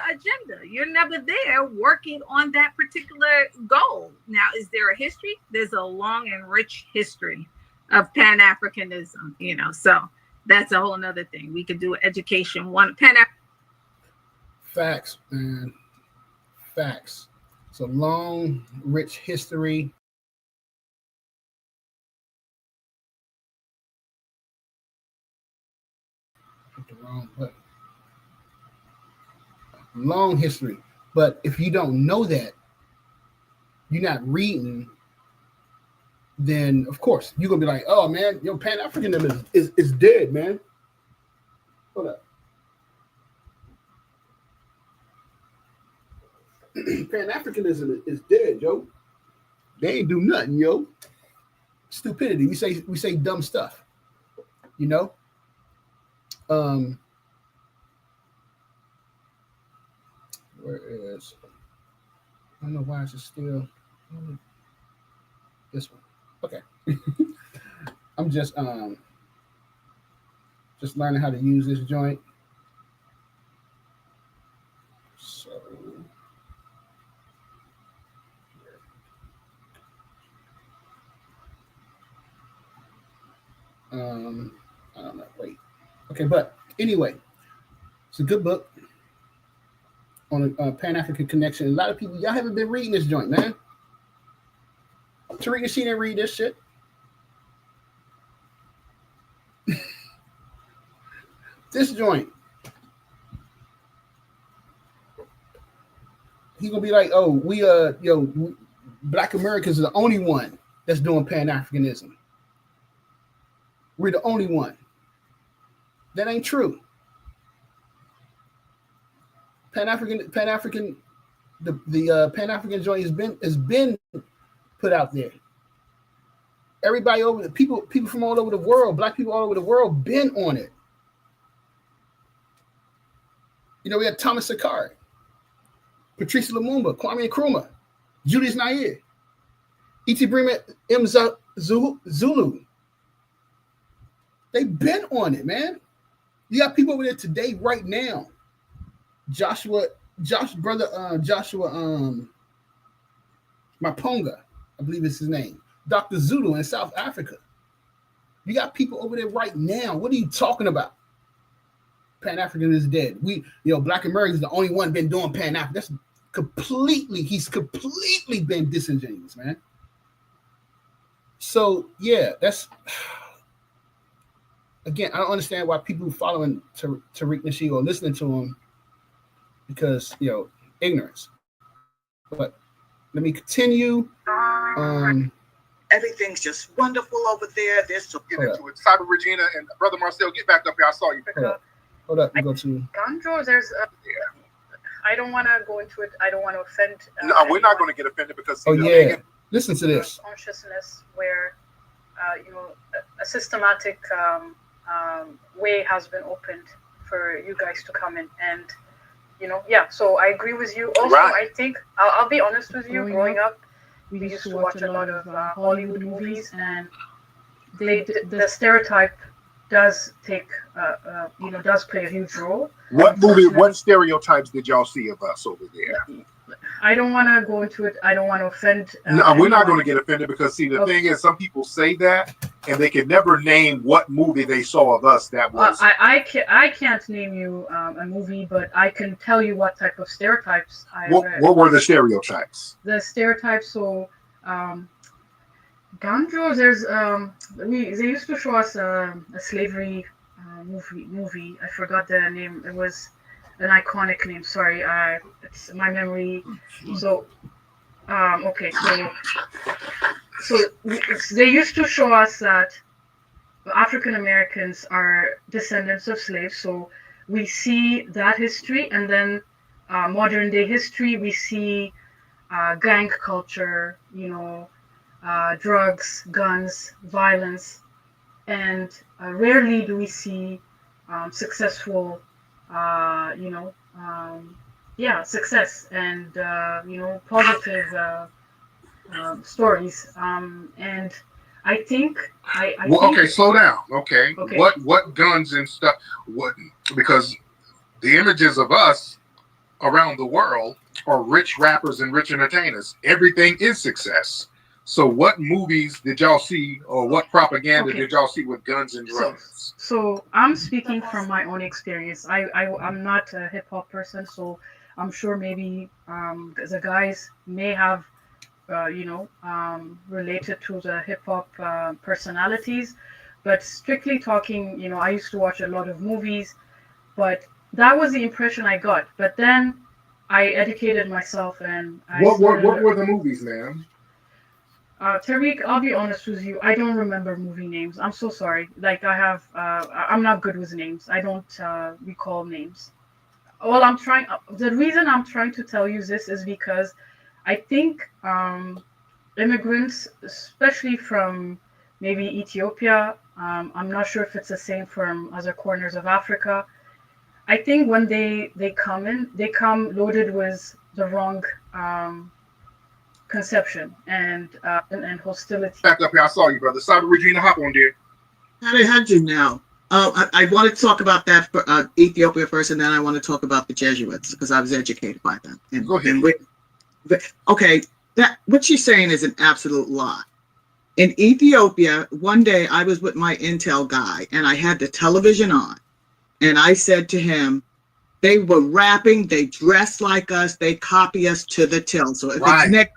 agenda. You're never there working on that particular goal. Now, is there a history? There's a long and rich history of Pan-Africanism, you know, so that's a whole nother thing. We could do education one. Facts, man. Facts. It's a long, rich history. The wrong button. Long history. But if you don't know that, you're not reading, then of course you're gonna be like, oh man, yo, Pan-Africanism is dead, man. Hold up. Pan-Africanism is dead, yo. They ain't do nothing, yo. Stupidity. We say dumb stuff, you know. Where is? I don't know why it's still this one. Okay. I'm just learning how to use this joint. So I don't know. Wait. Okay, but anyway, it's a good book on a Pan-African connection. A lot of people, y'all haven't been reading this joint, man. Tariq, she didn't read this shit. This joint. He's gonna be like, oh, we Black Americans are the only one that's doing Pan-Africanism. We're the only one. That ain't true. Pan-African, the Pan-African joint has been put out there. Everybody over the people from all over the world, Black people all over the world, been on it. You know, we had Thomas Sankara, Patrice Lumumba, Kwame Nkrumah, Julius Nyerere, Ibrahim M. Zulu. They've been on it, man. You got people over there today, right now. Joshua Maponga, I believe is his name. Dr. Zulu in South Africa. You got people over there right now. What are you talking about? Pan-African is dead. Black Americans the only one been doing Pan-African. That's he's completely been disingenuous, man. So yeah, that's again, I don't understand why people following Tariq Nasheed or listening to him because ignorance. But let me continue. Everything's just wonderful over there. There's so get into it. Cyber Regina and Brother Marcel, get back up here. I saw you. Hold up. You go to Gandro. There's I don't want to go into it. I don't want to offend. No, we're not going to get offended because. Listen to this. Consciousness where a systematic way has been opened for you guys to come in, and so I agree with you. Also, I think I'll be honest with you. Growing up, we used to watch a lot of Hollywood movies, and the stereotype does take does play a huge role. What stereotypes did y'all see of us over there? I don't want to go into it. I don't want to offend. No, we're not going to get offended because the thing is, some people say that and they can never name what movie they saw of us. That was I can't name you a movie, but I can tell you what type of stereotypes What were the stereotypes? The stereotypes. So, Gandro, there's they used to show us a slavery movie. I forgot the name. It was an iconic name. Sorry, it's my memory. So, okay, so they used to show us that African Americans are descendants of slaves. So we see that history, and then modern day history. We see gang culture. Drugs, guns, violence, and rarely do we see successful. Success and positive stories. And I think okay, slow down. Okay. What guns and stuff? Because the images of us around the world are rich rappers and rich entertainers. Everything is success. So what movies did y'all see, or what propaganda did y'all see with guns and drugs? So I'm speaking from my own experience. I'm not a hip hop person, so I'm sure maybe the guys may have, related to the hip hop personalities. But strictly talking, I used to watch a lot of movies, but that was the impression I got. But then I educated myself, and what were the movies, ma'am? Tariq, I'll be honest with you. I don't remember movie names. I'm so sorry. Like I'm not good with names. I don't recall names. Well, the reason I'm trying to tell you this is because I think immigrants, especially from maybe Ethiopia, I'm not sure if it's the same from other corners of Africa. I think when they come loaded with the wrong conception and hostility. Back up here, I saw you, brother. Cyber Regina, hop on there. I had you now. I want to talk about that for Ethiopia first, and then I want to talk about the Jesuits because I was educated by them. And, go ahead. That what she's saying is an absolute lie. In Ethiopia, one day I was with my Intel guy, and I had the television on, and I said to him, they were rapping, they dress like us, they copy us to the till. So if it's next,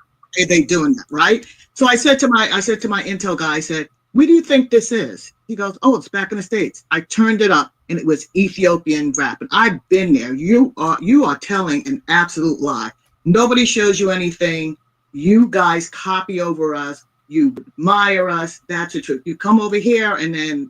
they doing that, right? So I said to my Intel guy, I said, "What do you think this is?" He goes, "Oh, it's back in the States." I turned it up, and it was Ethiopian rap. And I've been there. You are telling an absolute lie. Nobody shows you anything. You guys copy over us. You admire us. That's the truth. You come over here, and then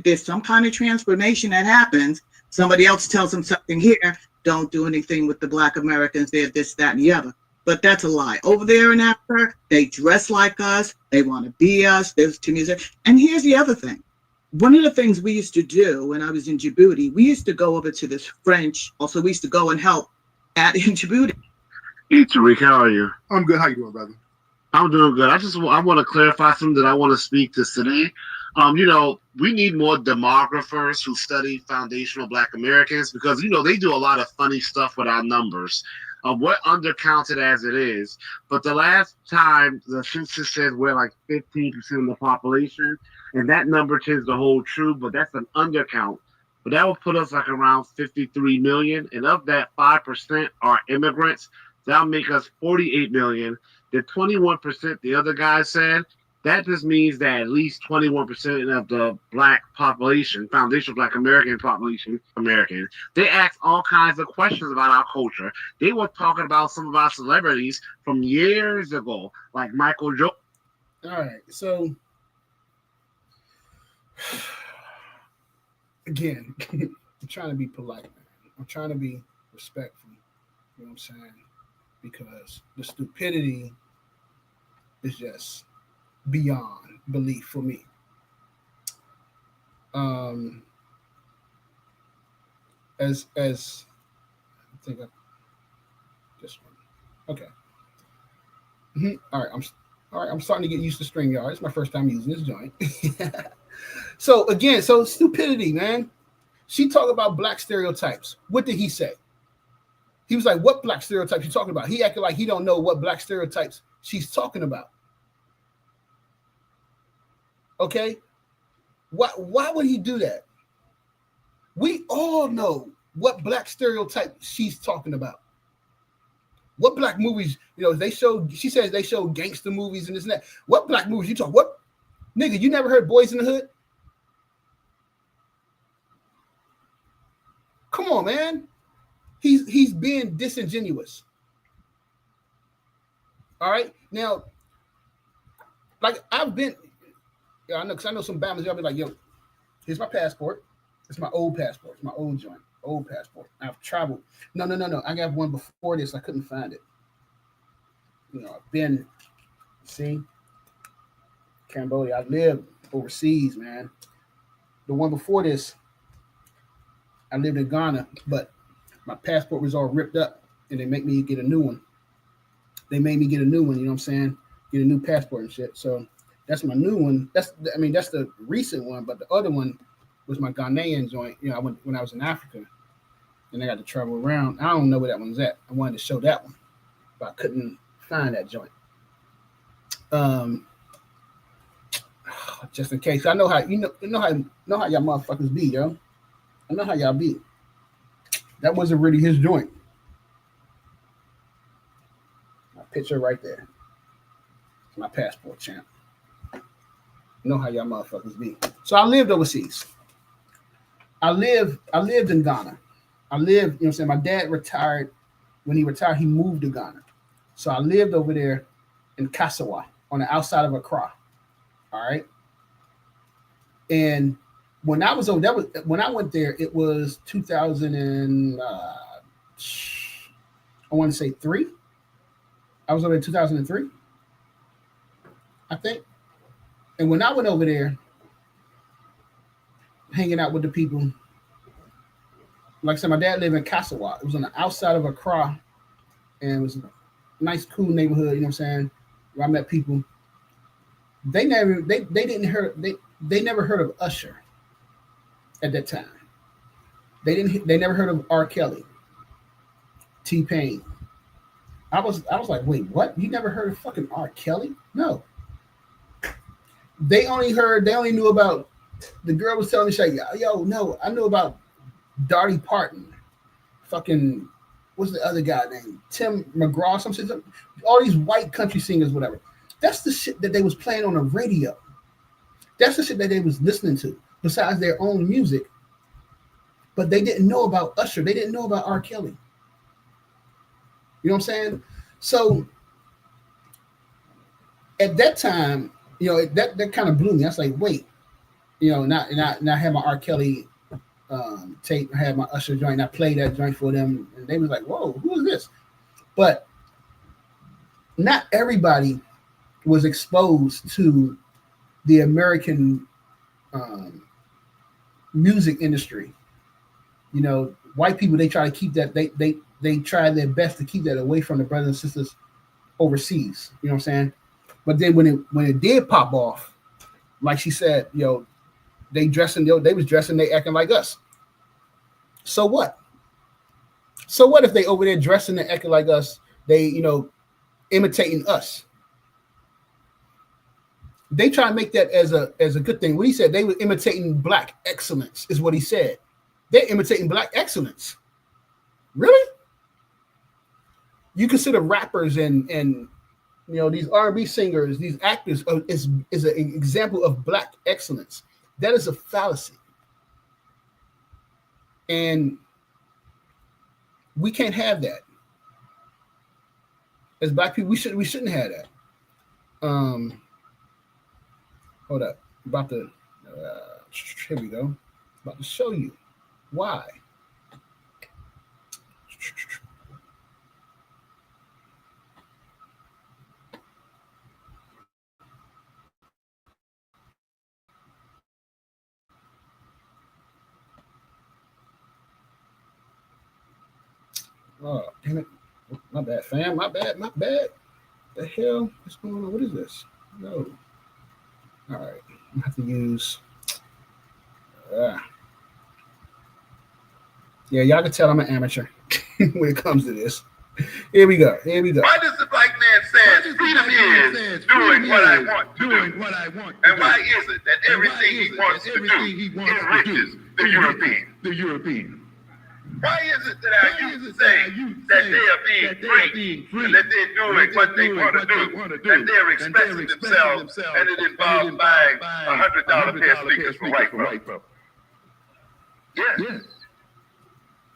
there's some kind of transformation that happens. Somebody else tells them something here. Don't do anything with the Black Americans. They're this, that, and the other. But that's a lie. Over there in Africa, they dress like us. They want to be us. There's to music. And here's the other thing. One of the things we used to do when I was in Djibouti, we used to go over to this French. Also, we used to go and help in Djibouti. Hey, Tariq, how are you? I'm good. How you doing, brother? I'm doing good. I want to clarify something that I want to speak to today. We need more demographers who study foundational Black Americans because, they do a lot of funny stuff with our numbers. we're undercounted as it is. But the last time the census says we're like 15% of the population, and that number tends to hold true, but that's an undercount. But that would put us like around 53 million. And of that, 5% are immigrants. That'll make us 48 million. The 21% the other guy said, that just means that at least 21% of the black population, foundational black American population, they ask all kinds of questions about our culture. They were talking about some of our celebrities from years ago, like Michael Jordan. All right, so again, I'm trying to be polite, man. I'm trying to be respectful. You know what I'm saying? Because the stupidity is just beyond belief for me. As I think I just okay. All right. I'm starting to get used to StreamYard. It's my first time using this joint. So again, stupidity, man. She talked about black stereotypes. What did he say? He was like, "What black stereotypes you talking about?" He acted like he don't know what black stereotypes she's talking about. Okay, why would he do that? We all know what black stereotype she's talking about. What black movies, they show, she says they show gangster movies and this and that. What black movies you talk? What, nigga, you never heard Boys in the Hood? Come on, man. He's being disingenuous. All right. Now, like I've been, I know, because I know some Bama's, y'all be like, yo, here's my passport. It's my old passport. It's my old joint. Old passport. I've traveled. No. I got one before this. I couldn't find it. I've been, see, Cambodia. I lived overseas, man. The one before this, I lived in Ghana, but my passport was all ripped up, and they make me get a new one. They made me get a new one, you know what I'm saying? Get a new passport and shit. So that's my new one. That's the recent one, but the other one was my Ghanaian joint. I went when I was in Africa, and I got to travel around. I don't know where that one's at. I wanted to show that one, but I couldn't find that joint. Just in case, I know how you know how y'all motherfuckers be, yo. I know how y'all be. That wasn't really his joint. My picture right there. My passport, champ. I know how y'all motherfuckers be. So I lived overseas. I lived in Ghana. I lived, you know what I'm saying? My dad retired. When he retired, he moved to Ghana. So I lived over there in Kasawa on the outside of Accra. All right. And when I was over, when I went there, it was 2000 and I want to say 3. I was over in 2003, I think. And when I went over there, hanging out with the people, like I said, my dad lived in Kasawa. It was on the outside of Accra, and it was a nice, cool neighborhood. You know what I'm saying? Where I met people. They never heard of Usher at that time. They never heard of R. Kelly, T-Pain. I was like, wait, what? You never heard of fucking R. Kelly? No. They only knew about, the girl was telling me, she's like, yo, no, I knew about Dolly Parton, fucking, what's the other guy named? Tim McGraw, something, all these white country singers, whatever. That's the shit that they was playing on the radio. That's the shit that they was listening to, besides their own music. But they didn't know about Usher. They didn't know about R. Kelly. You know what I'm saying? So at that time, that kind of blew me. I was like, wait, now I had my R. Kelly tape, I had my Usher joint, and I played that joint for them, and they was like, whoa, who is this? But not everybody was exposed to the American music industry. White people, they try to keep that, they try their best to keep that away from the brothers and sisters overseas. You know what I'm saying? But then when it did pop off, like she said, they was dressing, they acting like us. So what? So what if they over there dressing and acting like us? They, imitating us. They try to make that as a good thing. What he said, they were imitating black excellence, is what he said. They're imitating black excellence. Really? You consider rappers and these R&B singers, these actors is an example of black excellence. That is a fallacy. And we can't have that. As black people, we shouldn't have that. Hold up. About to here we go. About to show you why. Oh, damn it. My bad, fam. My bad. The hell? What's going on? What is this? No. All right. I have to use. Yeah, y'all can tell I'm an amateur when it comes to this. Here we go. Why does the black man say freedom is doing what I want to do? And why is it that everything he wants to do enriches the European? Why is it that our youth say that they are being free and that they're doing what they want to do and they're expressing themselves and it involves buying $100 pair of sneakers for white folks?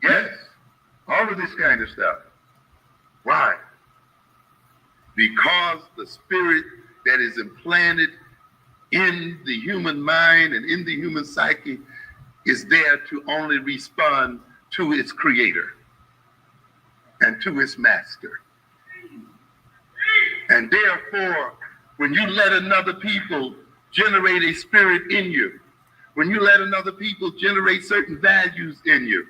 Yes. All of this kind of stuff. Why? Because the spirit that is implanted in the human mind and in the human psyche is there to only respond to its creator and to its master. And therefore, when you let another people generate a spirit in you, when you let another people generate certain values in you,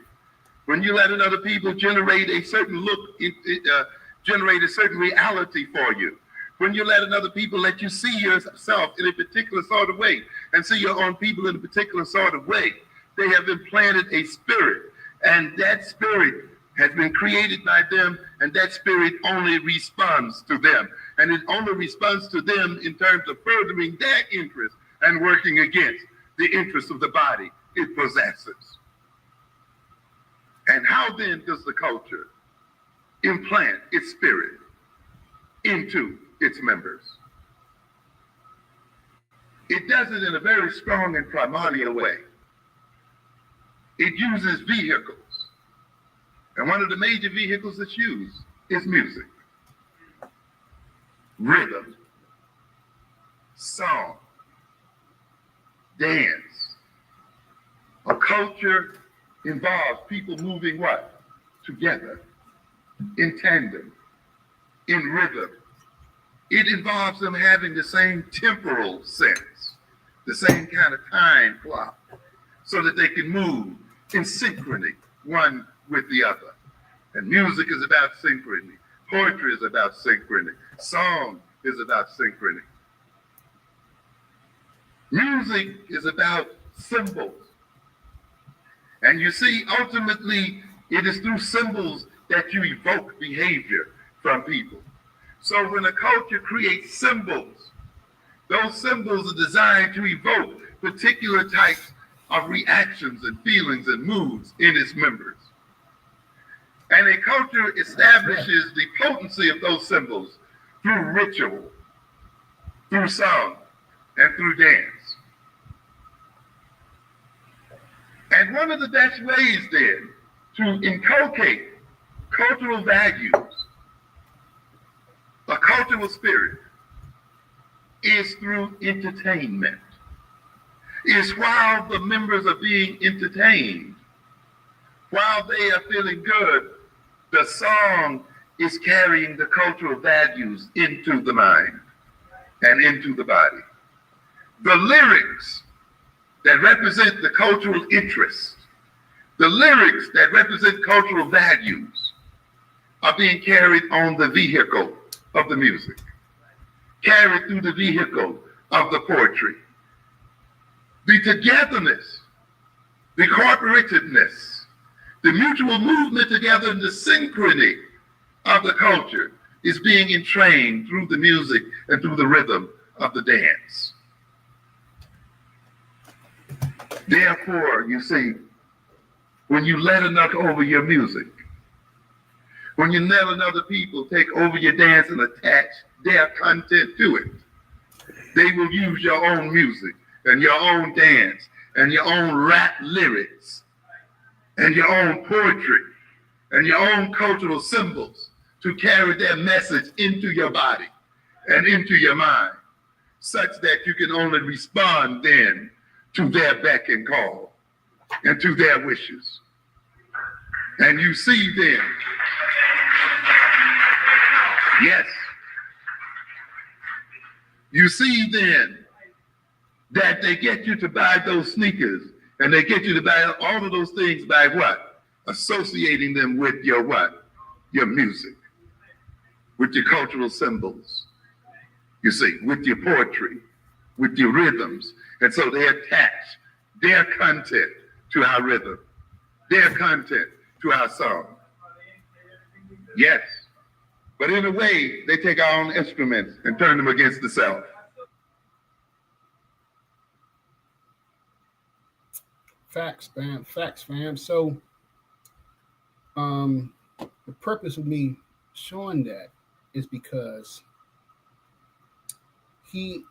when you let another people generate a certain look, generate a certain reality for you, when you let another people let you see yourself in a particular sort of way and see your own people in a particular sort of way, they have implanted a spirit. And that spirit has been created by them, and that spirit only responds to them. And it only responds to them in terms of furthering their interest and working against the interests of the body it possesses. And how then does the culture implant its spirit into its members? It does it in a very strong and primordial way. It uses vehicles. And one of the major vehicles that's used is music, rhythm, song, dance. A culture involves people moving what? Together, in tandem, in rhythm. It involves them having the same temporal sense, the same kind of time clock, so that they can move in synchrony, one with the other. And music is about synchrony. Poetry is about synchrony. Song is about synchrony. Music is about symbols. And you see, ultimately, it is through symbols that you evoke behavior from people. So when a culture creates symbols, those symbols are designed to evoke particular types of reactions and feelings and moods in its members. And a culture establishes the potency of those symbols through ritual, through song, and through dance. And one of the best ways then to inculcate cultural values, a cultural spirit, is through entertainment. Is while the members are being entertained, while they are feeling good, the song is carrying the cultural values into the mind and into the body. The lyrics that represent the cultural interest, the lyrics that represent cultural values are being carried on the vehicle of the music, carried through the vehicle of the poetry. The togetherness, the corporatedness, The mutual movement together and the synchrony of the culture is being entrained through the music and through the rhythm of the dance. Therefore, you see, when you let another over your music, when you let another people take over your dance and attach their content to it, they will use your own music and your own dance and your own rap lyrics and your own poetry and your own cultural symbols to carry their message into your body and into your mind, such that you can only respond then to their beck and call and to their wishes. And you see then, yes, you see then that they get you to buy those sneakers and they get you to buy all of those things by what? Associating them with your what? Your music, with your cultural symbols, you see, with your poetry, with your rhythms. And so they attach their content to our rhythm, their content to our song. Yes. But in a way, they take our own instruments and turn them against the self. Facts, fam. Facts, fam. So, the purpose of me showing that is because he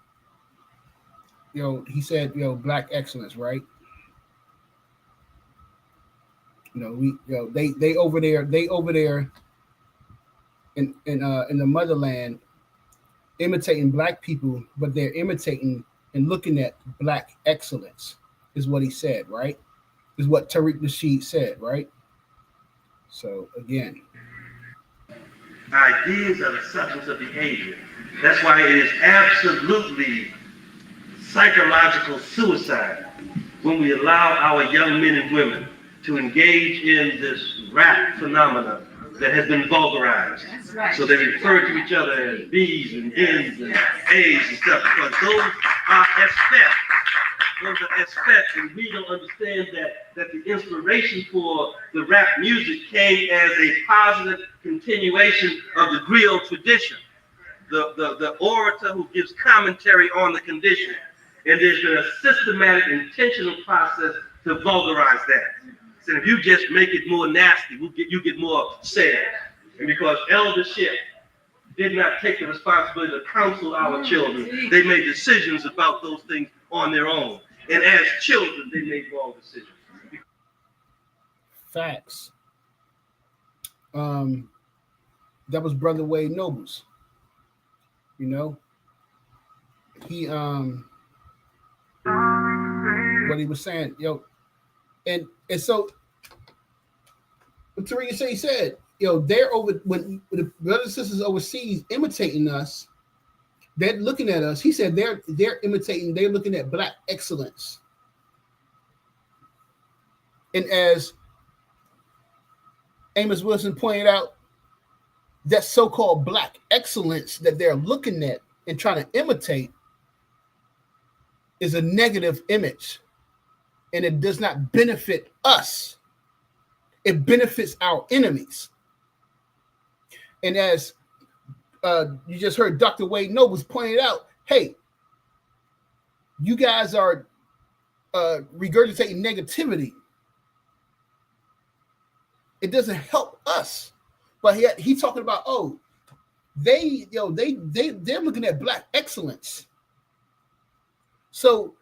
said, black excellence, right? They over there in the motherland imitating black people, but they're imitating and looking at black excellence, is what he said, right? Is what Tariq Nasheed said, right? So again, ideas are the substance of behavior. That's why it is absolutely psychological suicide when we allow our young men and women to engage in this rap phenomenon that has been vulgarized. That's right. So they refer to each other as B's and N's and A's and stuff, because those are aspects. Those are aspects, and we don't understand that the inspiration for the rap music came as a positive continuation of the griot tradition. The orator who gives commentary on the condition. And there's been a systematic, intentional process to vulgarize that. So if you just make it more nasty, you get more said. And because eldership did not take the responsibility to counsel our children, they made decisions about those things on their own. And as children, they made wrong decisions. Facts. That was Brother Wade Nobles. He what he was saying, and so what Tariq said, he said, they're over when the brothers and sisters overseas imitating us, they're looking at us. He said they're imitating, they're looking at black excellence. And as Amos Wilson pointed out, that so-called black excellence that they're looking at and trying to imitate is a negative image, and it does not benefit us. It benefits our enemies. And as you just heard Dr. Wade Nobles pointed out, hey, you guys are regurgitating negativity. It doesn't help us. But he's talking about, they're looking at black excellence. So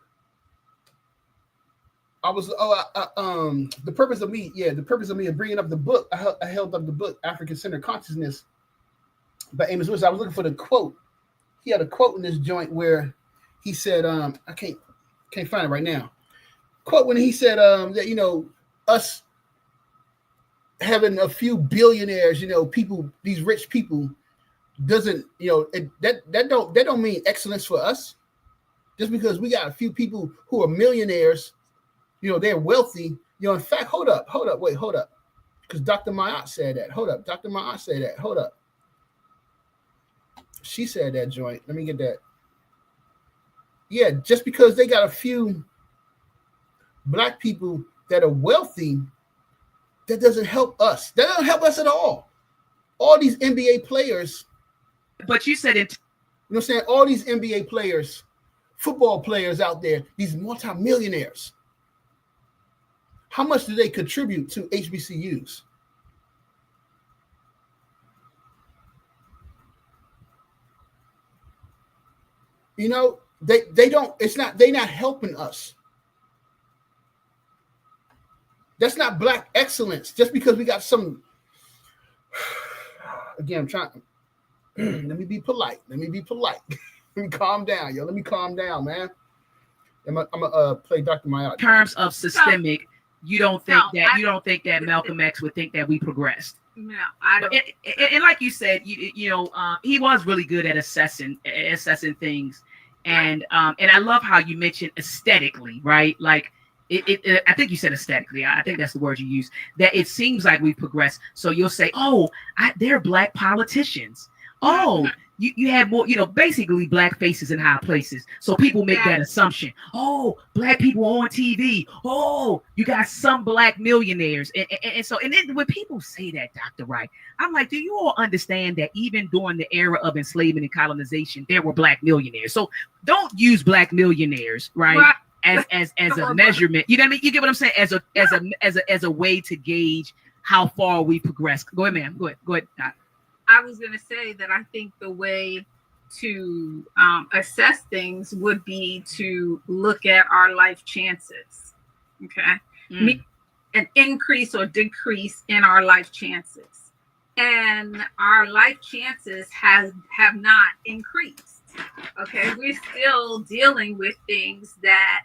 I was the purpose of me of bringing up the book. I held up the book African Centered Consciousness by Amos Wilson. I was looking for the quote. He had a quote in this joint where he said, I can't find it right now. Quote when he said that us having a few billionaires, people, these rich people, doesn't that don't mean excellence for us. Just because we got a few people who are millionaires, they're wealthy. In fact, hold up. Because Dr. Mayat said that. Dr. Mayat said that. Hold up. She said that joint. Let me get that. Yeah, just because they got a few black people that are wealthy that doesn't help us. That doesn't help us at all. All these NBA players. But you said it. You know what I'm saying? All these NBA players, football players out there, these multimillionaires. How much do they contribute to HBCUs? You know, they don't, they're not helping us. That's not Black excellence. Just because we got some, again, I'm trying, let me be polite. Let me calm down, yo. Let me calm down, man. I'm gonna play Dr. Mayat. In terms of systemic, you don't think that Malcolm X would think that we progressed. No, I don't. And like you said, he was really good at assessing things, and I love how you mentioned aesthetically, right? Like I think you said aesthetically. I think that's the word you use. That it seems like we progressed. So you'll say, they're Black politicians. Oh, you have more, basically Black faces in high places. So people make that assumption. Oh, Black people on TV. Oh, you got some Black millionaires. And then when people say that, Dr. Wright, I'm like, do you all understand that even during the era of enslavement and colonization, there were Black millionaires? So don't use Black millionaires, right? As a measurement. You know what I mean? You get what I'm saying? As a way to gauge how far we progress. Go ahead, ma'am. Go ahead. I was going to say that I think the way to assess things would be to look at our life chances. Okay. An increase or decrease in our life chances. And our life chances have not increased. Okay. We're still dealing with things that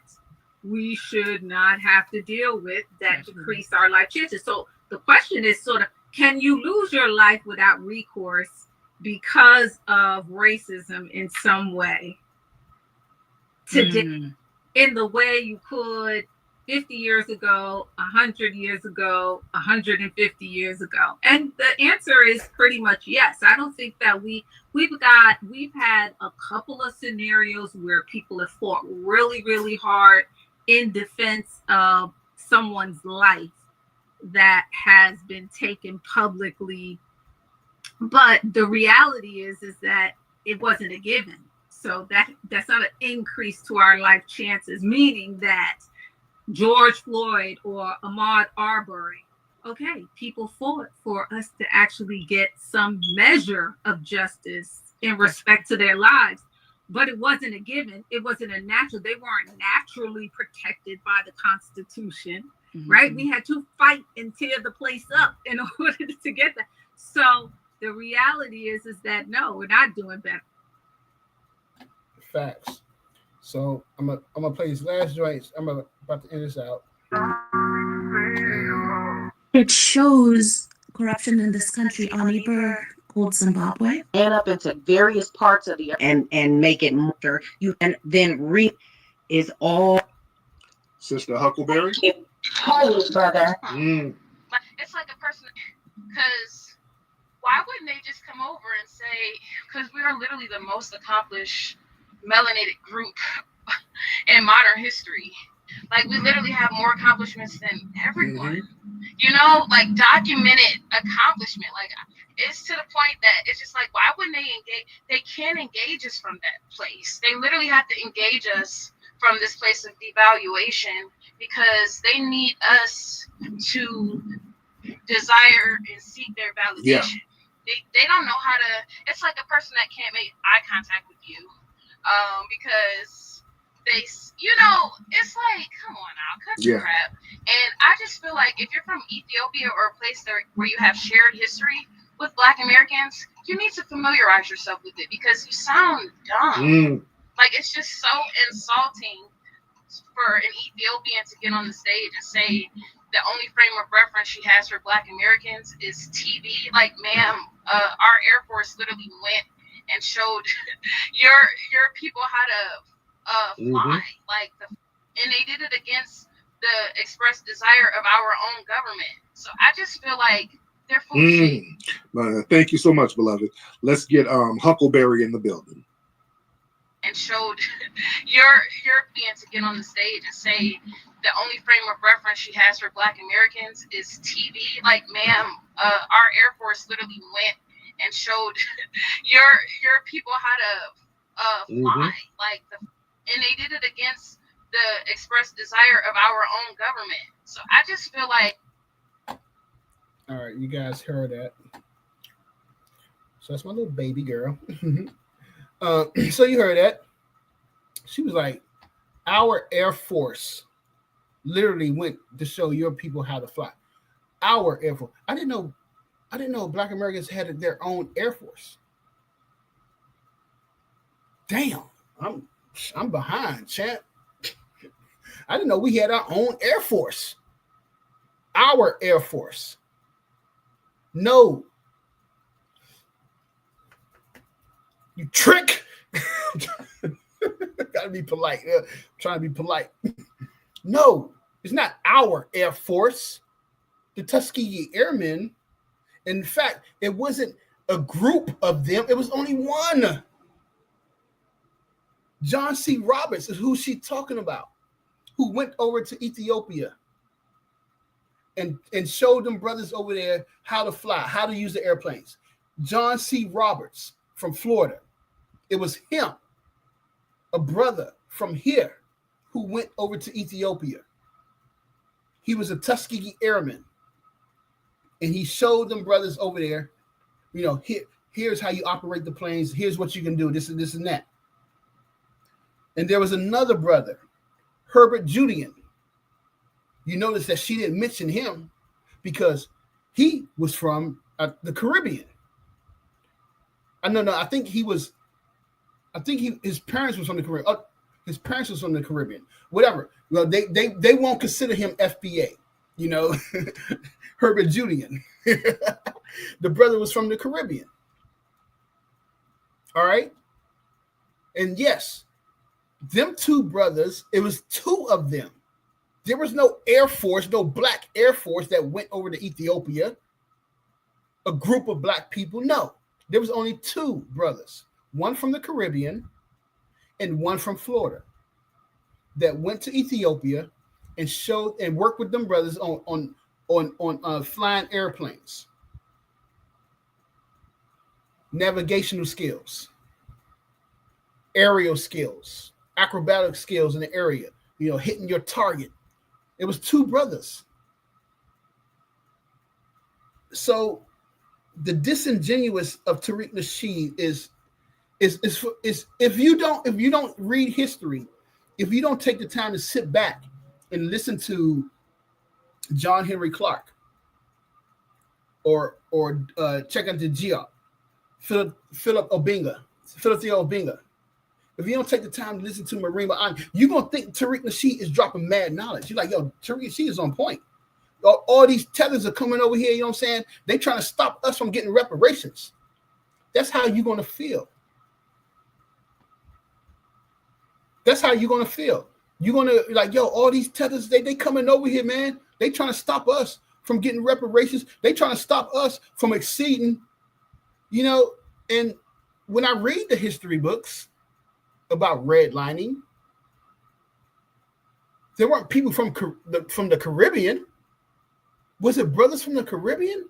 we should not have to deal with that decrease our life chances. So the question is sort of, can you lose your life without recourse because of racism in some way today, in the way you could 50 years ago, 100 years ago, 150 years ago? And the answer is pretty much yes. I don't think that we've had a couple of scenarios where people have fought really, really hard in defense of someone's life that has been taken publicly, but the reality is that it wasn't a given. So that's not an increase to our life chances, meaning that George Floyd or Ahmaud Arbery, okay, people fought for us to actually get some measure of justice in respect to their lives, but it wasn't a given. It wasn't a natural. They weren't naturally protected by the Constitution. Right? We had to fight and tear the place up in order to get that. So the reality is that no, we're not doing better. Facts. So I'm gonna play these last joints. I'm about to end this out. It shows corruption in this country. Our neighbor called Zimbabwe and up into various parts of the and make it more. You and then is all. Sister Huckleberry. Holy brother. It's like a person, because why wouldn't they just come over and say, because we are literally the most accomplished melanated group in modern history. Like, we literally have more accomplishments than everyone. Like documented accomplishment. Like, it's to the point that it's just like, why wouldn't they engage? They can't engage us from that place. They literally have to engage us from this place of devaluation, because they need us to desire and seek their validation. They don't know how to. It's like a person that can't make eye contact with you, because they, it's like, come on now, cut your crap. And I just feel like if you're from Ethiopia or a place where you have shared history with Black Americans, you need to familiarize yourself with it, because you sound dumb. Like, it's just so insulting for an Ethiopian to get on the stage and say the only frame of reference she has for Black Americans is TV. Like, ma'am, our Air Force literally went and showed your people how to fly. And they did it against the expressed desire of our own government. So I just feel like they're full of shit. Thank you so much, beloved. Let's get Huckleberry in the building. and showed your European to get on the stage and say the only frame of reference she has for Black Americans is TV. Like, ma'am, our Air Force literally went and showed your people how to fly. Like, and they did it against the express desire of our own government. So I just feel like. All right, you guys heard that. So that's my little baby girl. So you heard that. She was like, our Air Force literally went to show your people how to fly. Our Air Force. I didn't know Black Americans had their own Air Force. Damn, I'm behind, champ. I didn't know we had our own Air Force. Our Air Force. No. You trick. Gotta be polite. I'm trying to be polite. No, it's not our Air Force. The Tuskegee Airmen. In fact, it wasn't a group of them. It was only one. John C. Roberts is who she's talking about, who went over to Ethiopia and showed them brothers over there how to fly, how to use the airplanes. John C. Roberts from Florida. It was him, a brother from here, who went over to Ethiopia. He was a Tuskegee Airman. And he showed them brothers over there, here's how you operate the planes. Here's what you can do, this and this and that. And there was another brother, Herbert Judean. You notice that she didn't mention him because he was from the Caribbean. I think his parents was from the Caribbean. His parents was from the Caribbean. Whatever. Well, they won't consider him FBA. Herbert Judean. The brother was from the Caribbean. All right. And yes, them two brothers, it was two of them. There was no Air Force, no Black Air Force that went over to Ethiopia. A group of Black people. No, there was only two brothers. One from the Caribbean and one from Florida that went to Ethiopia and showed and worked with them brothers on flying airplanes, navigational skills, aerial skills, acrobatic skills in the area, hitting your target. It was two brothers. So the disingenuous of Tariq Nasheed is if you don't read history, if you don't take the time to sit back and listen to John Henry Clark or check out the Geop, Philip Obinga. If you don't take the time to listen to Marima, you're going to think Tariq Nasheed is dropping mad knowledge. You're like, yo, Tariq Nasheed is on point. All these tethers are coming over here, you know what I'm saying? They trying to stop us from getting reparations. That's how you're going to feel. That's how you're going to feel. You're going to like, yo, all these tethers, they coming over here, man. They trying to stop us from getting reparations. They trying to stop us from exceeding, and when I read the history books about redlining, there weren't people from the Caribbean. Was it brothers from the Caribbean?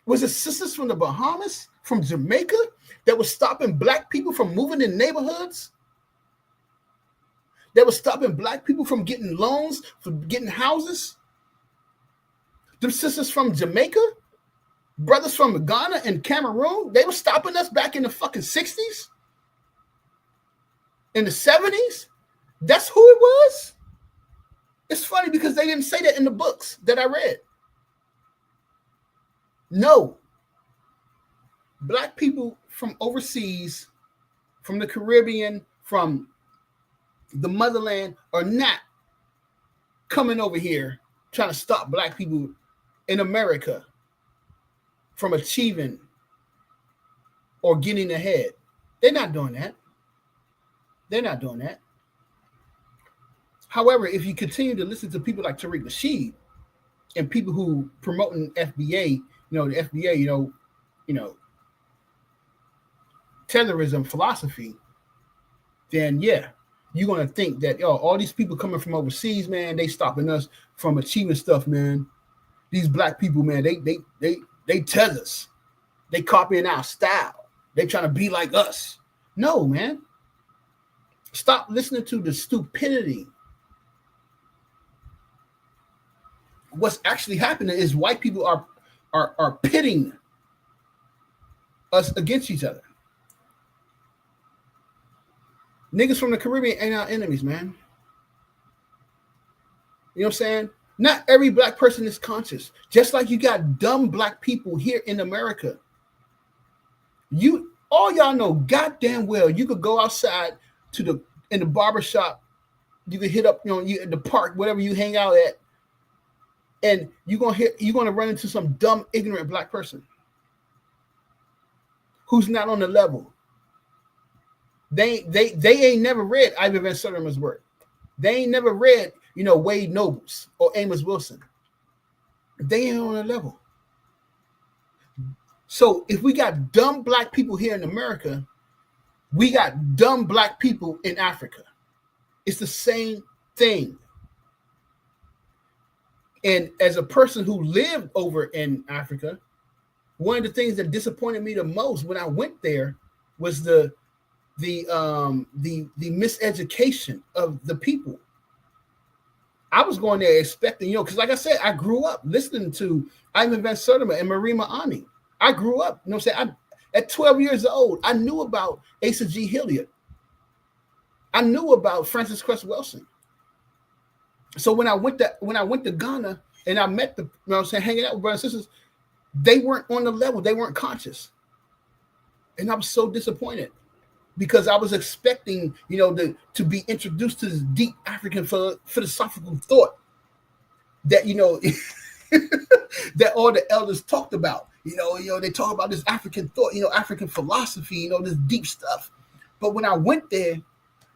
Was it sisters from the Bahamas, from Jamaica, that was stopping Black people from moving in neighborhoods? That was stopping Black people from getting loans, from getting houses? Them sisters from Jamaica, brothers from Ghana and Cameroon, they were stopping us back in the fucking 60s? In the 70s? That's who it was? It's funny because they didn't say that in the books that I read. No. Black people from overseas, from the Caribbean, from the motherland are not coming over here trying to stop Black people in America from achieving or getting ahead. They're not doing that. They're not doing that. However, if you continue to listen to people like Tariq Nasheed and people who promoting FBA, the FBA, Tetherism philosophy, then yeah, you're gonna think that all these people coming from overseas, man, they stopping us from achieving stuff, man. These black people, man, they tell us, they copying our style. They trying to be like us. No, man. Stop listening to the stupidity. What's actually happening is white people are pitting us against each other. Niggas from the Caribbean ain't our enemies, man. You know what I'm saying? Not every black person is conscious. Just like you got dumb black people here in America. All y'all know goddamn well you could go outside in the barber shop, you could hit up, you at the park, whatever you hang out at, and you're gonna run into some dumb, ignorant black person who's not on the level. They ain't never read Ivan Van Sertima's work. They ain't never read, Wade Nobles or Amos Wilson. They ain't on the level. So if we got dumb black people here in America, we got dumb black people in Africa. It's the same thing. And as a person who lived over in Africa, one of the things that disappointed me the most when I went there was the miseducation of the people. I was going there expecting, because like I said, I grew up listening to Ivan Van Sertima and Marima Ani. I grew up, at 12 years old, I knew about Asa G. Hilliard. I knew about Francis Cress Welsing. So when I went to Ghana and I met hanging out with brothers and sisters, they weren't on the level, they weren't conscious. And I was so disappointed because I was expecting, to be introduced to this deep African philosophical thought that, that all the elders talked about. They talk about this African thought, African philosophy, this deep stuff. But when I went there,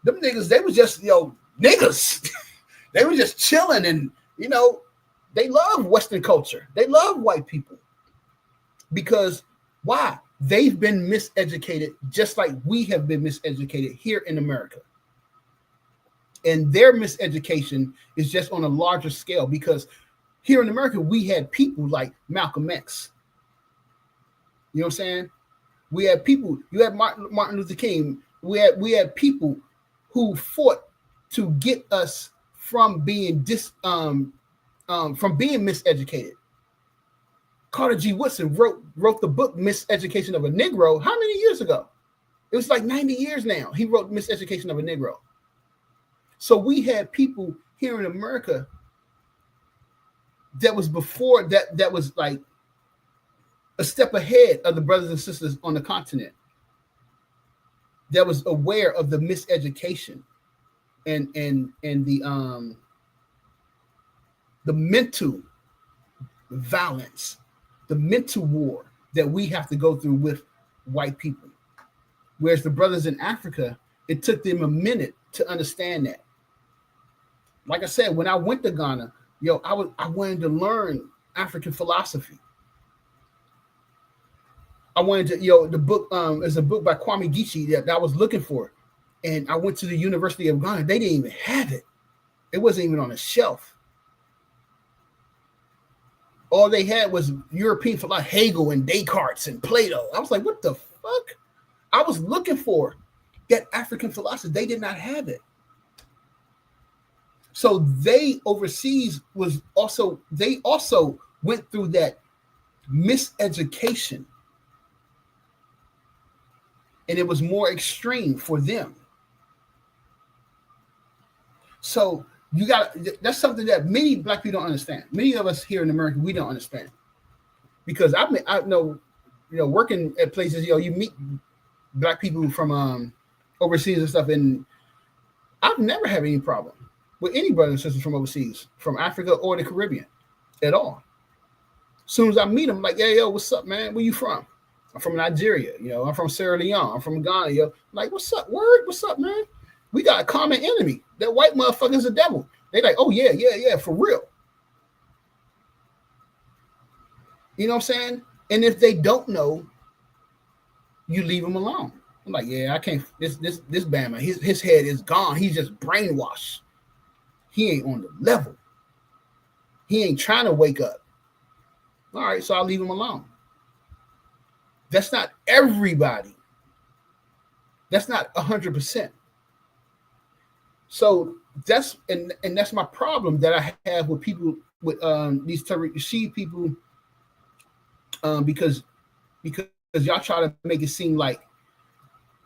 them niggas, they was just, niggas. They were just chilling and, they love Western culture. They love white people. Because why? They've been miseducated just like we have been miseducated here in America. And their miseducation is just on a larger scale because here in America, we had people like Malcolm X. You know what I'm saying? We had people, you had Martin Luther King. We had people who fought to get us from being miseducated. Carter G. Woodson wrote the book Miseducation of a Negro. How many years ago? It was like 90 years now. He wrote Miseducation of a Negro. So we had people here in America that was before that was like a step ahead of the brothers and sisters on the continent that was aware of the miseducation and the mental violence, the mental war that we have to go through with white people. Whereas the brothers in Africa, it took them a minute to understand that. Like I said, when I went to Ghana, I wanted to learn African philosophy. I wanted to, the book is a book by Kwame Geechee that I was looking for. And I went to the University of Ghana. They didn't even have it. It wasn't even on a shelf. All they had was European philosophy, Hegel and Descartes and Plato. I was like, what the fuck? I was looking for that African philosophy. They did not have it. So they overseas they also went through that miseducation. And it was more extreme for them. So that's something that many black people don't understand. Many of us here in America, we don't understand. Because I know, working at places, you meet black people from overseas and stuff, and I've never had any problem with any brothers and sisters from overseas, from Africa or the Caribbean at all. As soon as I meet them, I'm like, yo, what's up, man? Where you from? I'm from Nigeria, I'm from Sierra Leone, I'm from Ghana, I'm like, what's up, word? What's up, man? We got a common enemy. That white motherfucker's a devil. They like, oh yeah, for real. You know what I'm saying? And if they don't know, you leave them alone. I'm like, yeah, I can't. This Bama, his head is gone. He's just brainwashed. He ain't on the level. He ain't trying to wake up. All right, so I'll leave him alone. That's not everybody. That's not 100%. So that's my problem that I have with people with these Tariq Nasheed people, because y'all try to make it seem like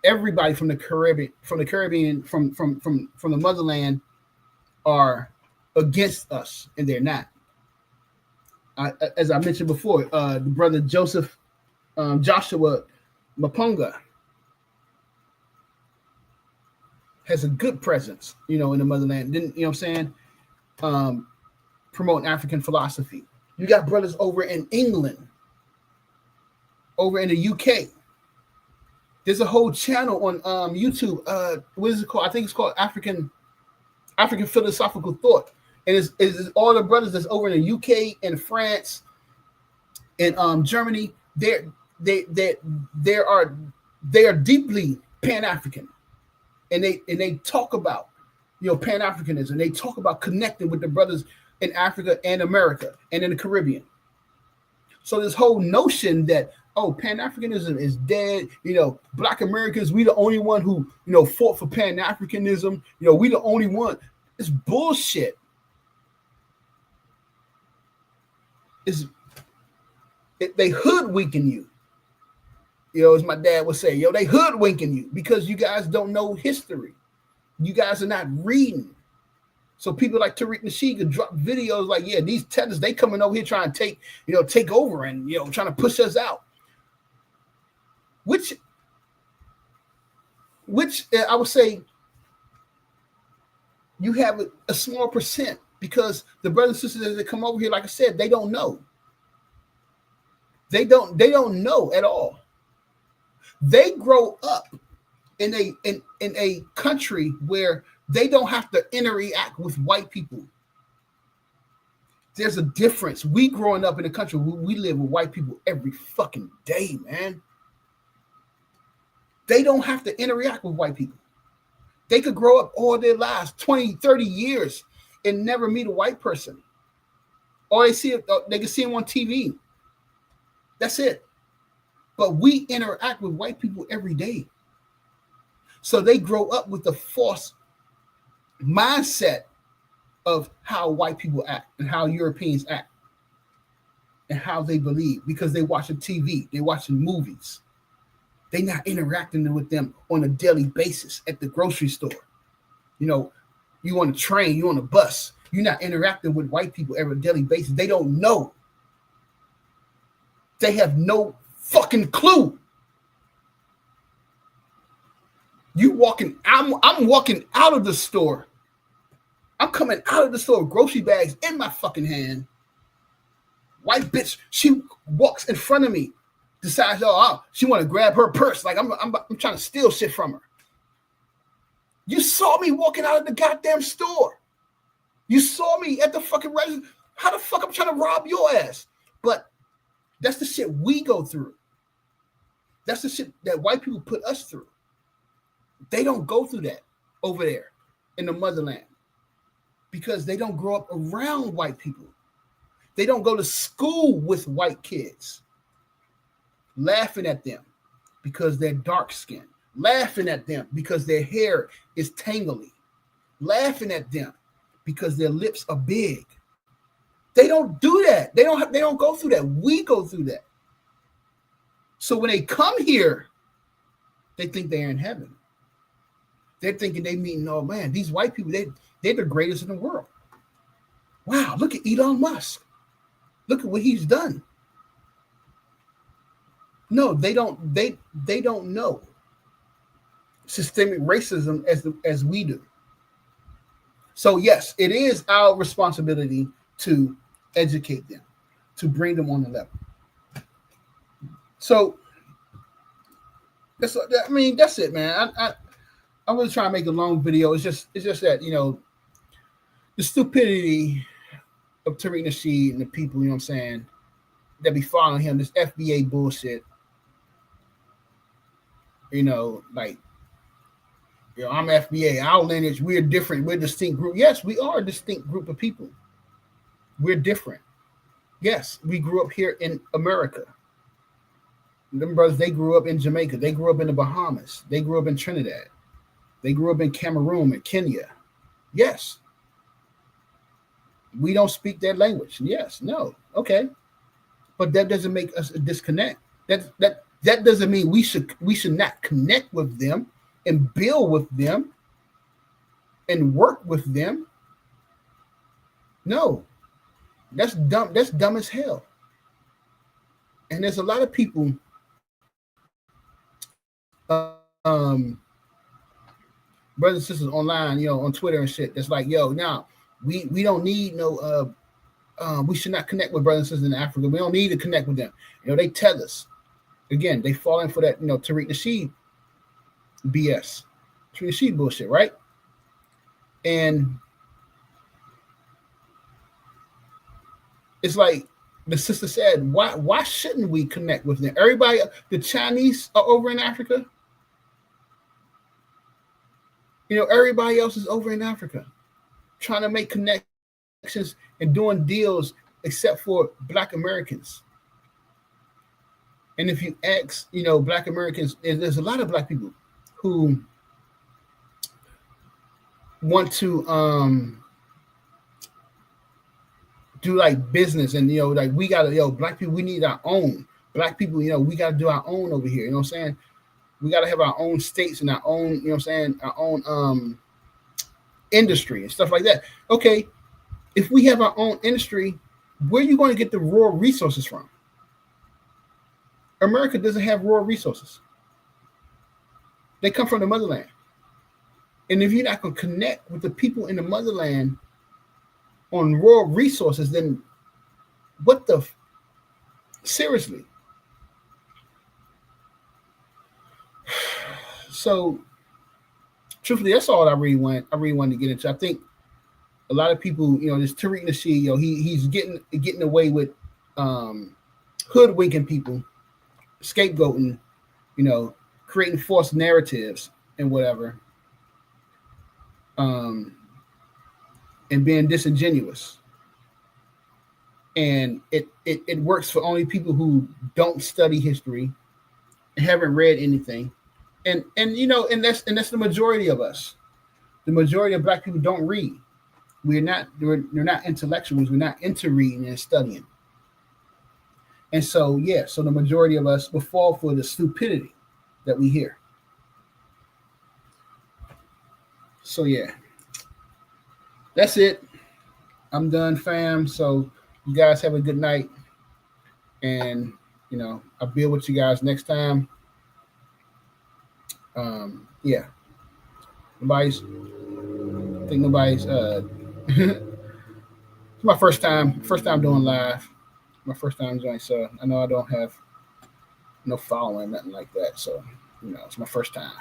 everybody from the Caribbean, from the motherland, are against us, and they're not. As I mentioned before, the brother Joshua Mapunga has a good presence, in the motherland. Didn't you know what I'm saying? Promoting African philosophy. You got brothers over in England, over in the UK. There's a whole channel on YouTube. What is it called? I think it's called African Philosophical Thought. And it's all the brothers that's over in the UK and France and Germany. They are deeply Pan-African, and they talk about Pan-Africanism. They talk about connecting with the brothers in Africa and America and in the Caribbean. So this whole notion that Pan-Africanism is dead, Black Americans, we the only one who fought for Pan-Africanism, we the only one. It's bullshit. They hoodwinking you. As my dad would say, they hoodwinking you because you guys don't know history. You guys are not reading. So people like Tariq Nasheed could drop videos like, yeah, these Tethers, they coming over here trying to take over and, trying to push us out. Which I would say you have a small percent, because the brothers and sisters that come over here, like I said, they don't know. They don't know at all. They grow up in a country where they don't have to interact with white people. There's a difference. We growing up in a country where we live with white people every fucking day, man. They don't have to interact with white people. They could grow up all their lives, 20, 30 years, and never meet a white person. Or they can see them on TV. That's it. But we interact with white people every day. So they grow up with the false mindset of how white people act and how Europeans act and how they believe, because they watching TV, they watching movies. They're not interacting with them on a daily basis at the grocery store. You on a train, you on a bus. You're not interacting with white people every daily basis. They don't know. They have no fucking clue. I'm walking out of the store. I'm coming out of the store, grocery bags in my fucking hand. White bitch, she walks in front of me, decides, she want to grab her purse. Like I'm trying to steal shit from her. You saw me walking out of the goddamn store. You saw me at the fucking register. How the fuck I'm trying to rob your ass? But that's the shit we go through. That's the shit that white people put us through. They don't go through that over there in the motherland because they don't grow up around white people. They don't go to school with white kids, laughing at them because they're dark skinned, laughing at them because their hair is tangly, laughing at them because their lips are big. They don't do that. They don't go through that. We go through that. So when they come here, they think they're in heaven. They're thinking they mean, oh man, these white people, they're the greatest in the world. Wow, look at Elon Musk. Look at what he's done. No, they don't. They don't know systemic racism as we do. So yes, it is our responsibility to educate them, to bring them on the level. So that's it, man. I was trying to make a long video. It's just that the stupidity of Tariq Nasheed and the people, you know what I'm saying, that be following him, this FBA bullshit. you know, like, you know, I'm FBA, our lineage, we're different, we're a distinct group. Yes, we are a distinct group of people. We're different. Yes, we grew up here in America. Them brothers, they grew up in Jamaica. They grew up in the Bahamas. They grew up in Trinidad. They grew up in Cameroon and Kenya. Yes. We don't speak their language. Yes. No. Okay. But that doesn't make us a disconnect. That doesn't mean we should not connect with them and build with them and work with them. No. That's dumb. That's dumb as hell. And there's a lot of people brothers and sisters online, you know, on Twitter and shit, that's like, yo, now we don't need no we should not connect with brothers and sisters in Africa. We don't need to connect with them. You know, they tell us. Again, they fall in for that, you know, Tariq Nasheed BS. Tariq Nasheed bullshit, right? And it's like the sister said, why shouldn't we connect with them? Everybody, the Chinese are over in Africa. You know, everybody else is over in Africa trying to make connections and doing deals except for Black Americans. And if you ask, you know, Black Americans, there's a lot of Black people who want to do like business, and you know, like we gotta, Black people, we need our own. Black people, you know, we gotta do our own over here. You know what I'm saying? We gotta have our own states and our own, you know what I'm saying, our own industry and stuff like that. Okay, if we have our own industry, where are you going to get the raw resources from? America doesn't have raw resources. They come from the motherland. And if you're not going to connect with the people in the motherland on raw resources, then what the seriously? So truthfully, that's all I really wanted to get into. I think a lot of people, you know, this Tariq Nasheed, you know, he's getting away with hoodwinking people, scapegoating, you know, creating false narratives and whatever, and being disingenuous. And it works for only people who don't study history, haven't read anything, and you know, and that's the majority of us. The majority of Black people don't read. We're not intellectuals. We're not into reading and studying. And so, yeah, so the majority of us will fall for the stupidity that we hear. So, yeah, that's it. I'm done, fam. So you guys have a good night. And, you know, I'll be with you guys next time. Yeah. Nobody's it's my first time doing live. My first time doing, so I know I don't have no following, nothing like that. So, you know, it's my first time.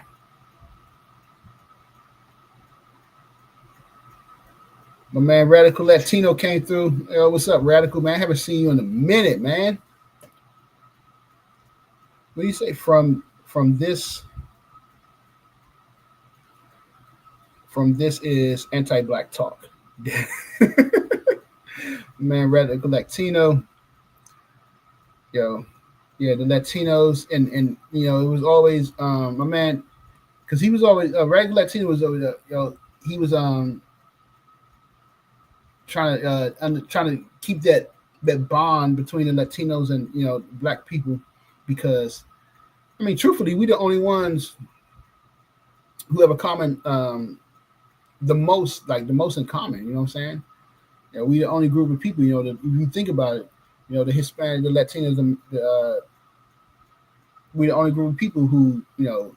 My man Radical Latino came through. Yo, what's up, Radical, man? I haven't seen you in a minute, man. What do you say from this? From this is anti-Black talk. Man, Radical Latino. Yo, yeah, the Latinos and you know, it was always my man, because he was always Radical Latino was always he was trying to keep that bond between the Latinos and, you know, Black people, because I mean, truthfully, we the only ones who have a common the most in common. You know what I'm saying? Yeah, we the only group of people. You know, that, if you think about it, you know, the Hispanic, the Latinos, we the only group of people who, you know,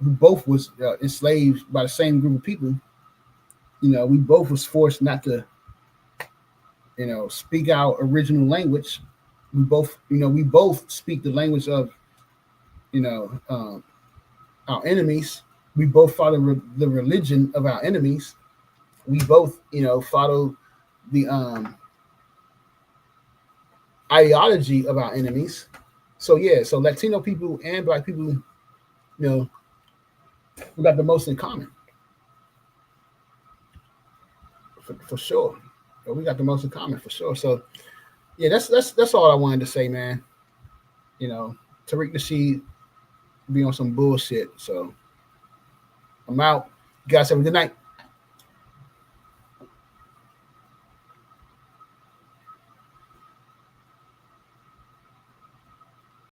who both was enslaved by the same group of people. You know, we both was forced not to, you know, speak our original language. We both speak the language of, you know, our enemies. We both follow the religion of our enemies. We both, you know, follow the ideology of our enemies. So yeah, so Latino people and Black people, you know, we got the most in common. For sure. We got the most in common for sure. So yeah, that's all I wanted to say, man. You know, Tariq Nasheed be on some bullshit. So I'm out. You guys have a good night.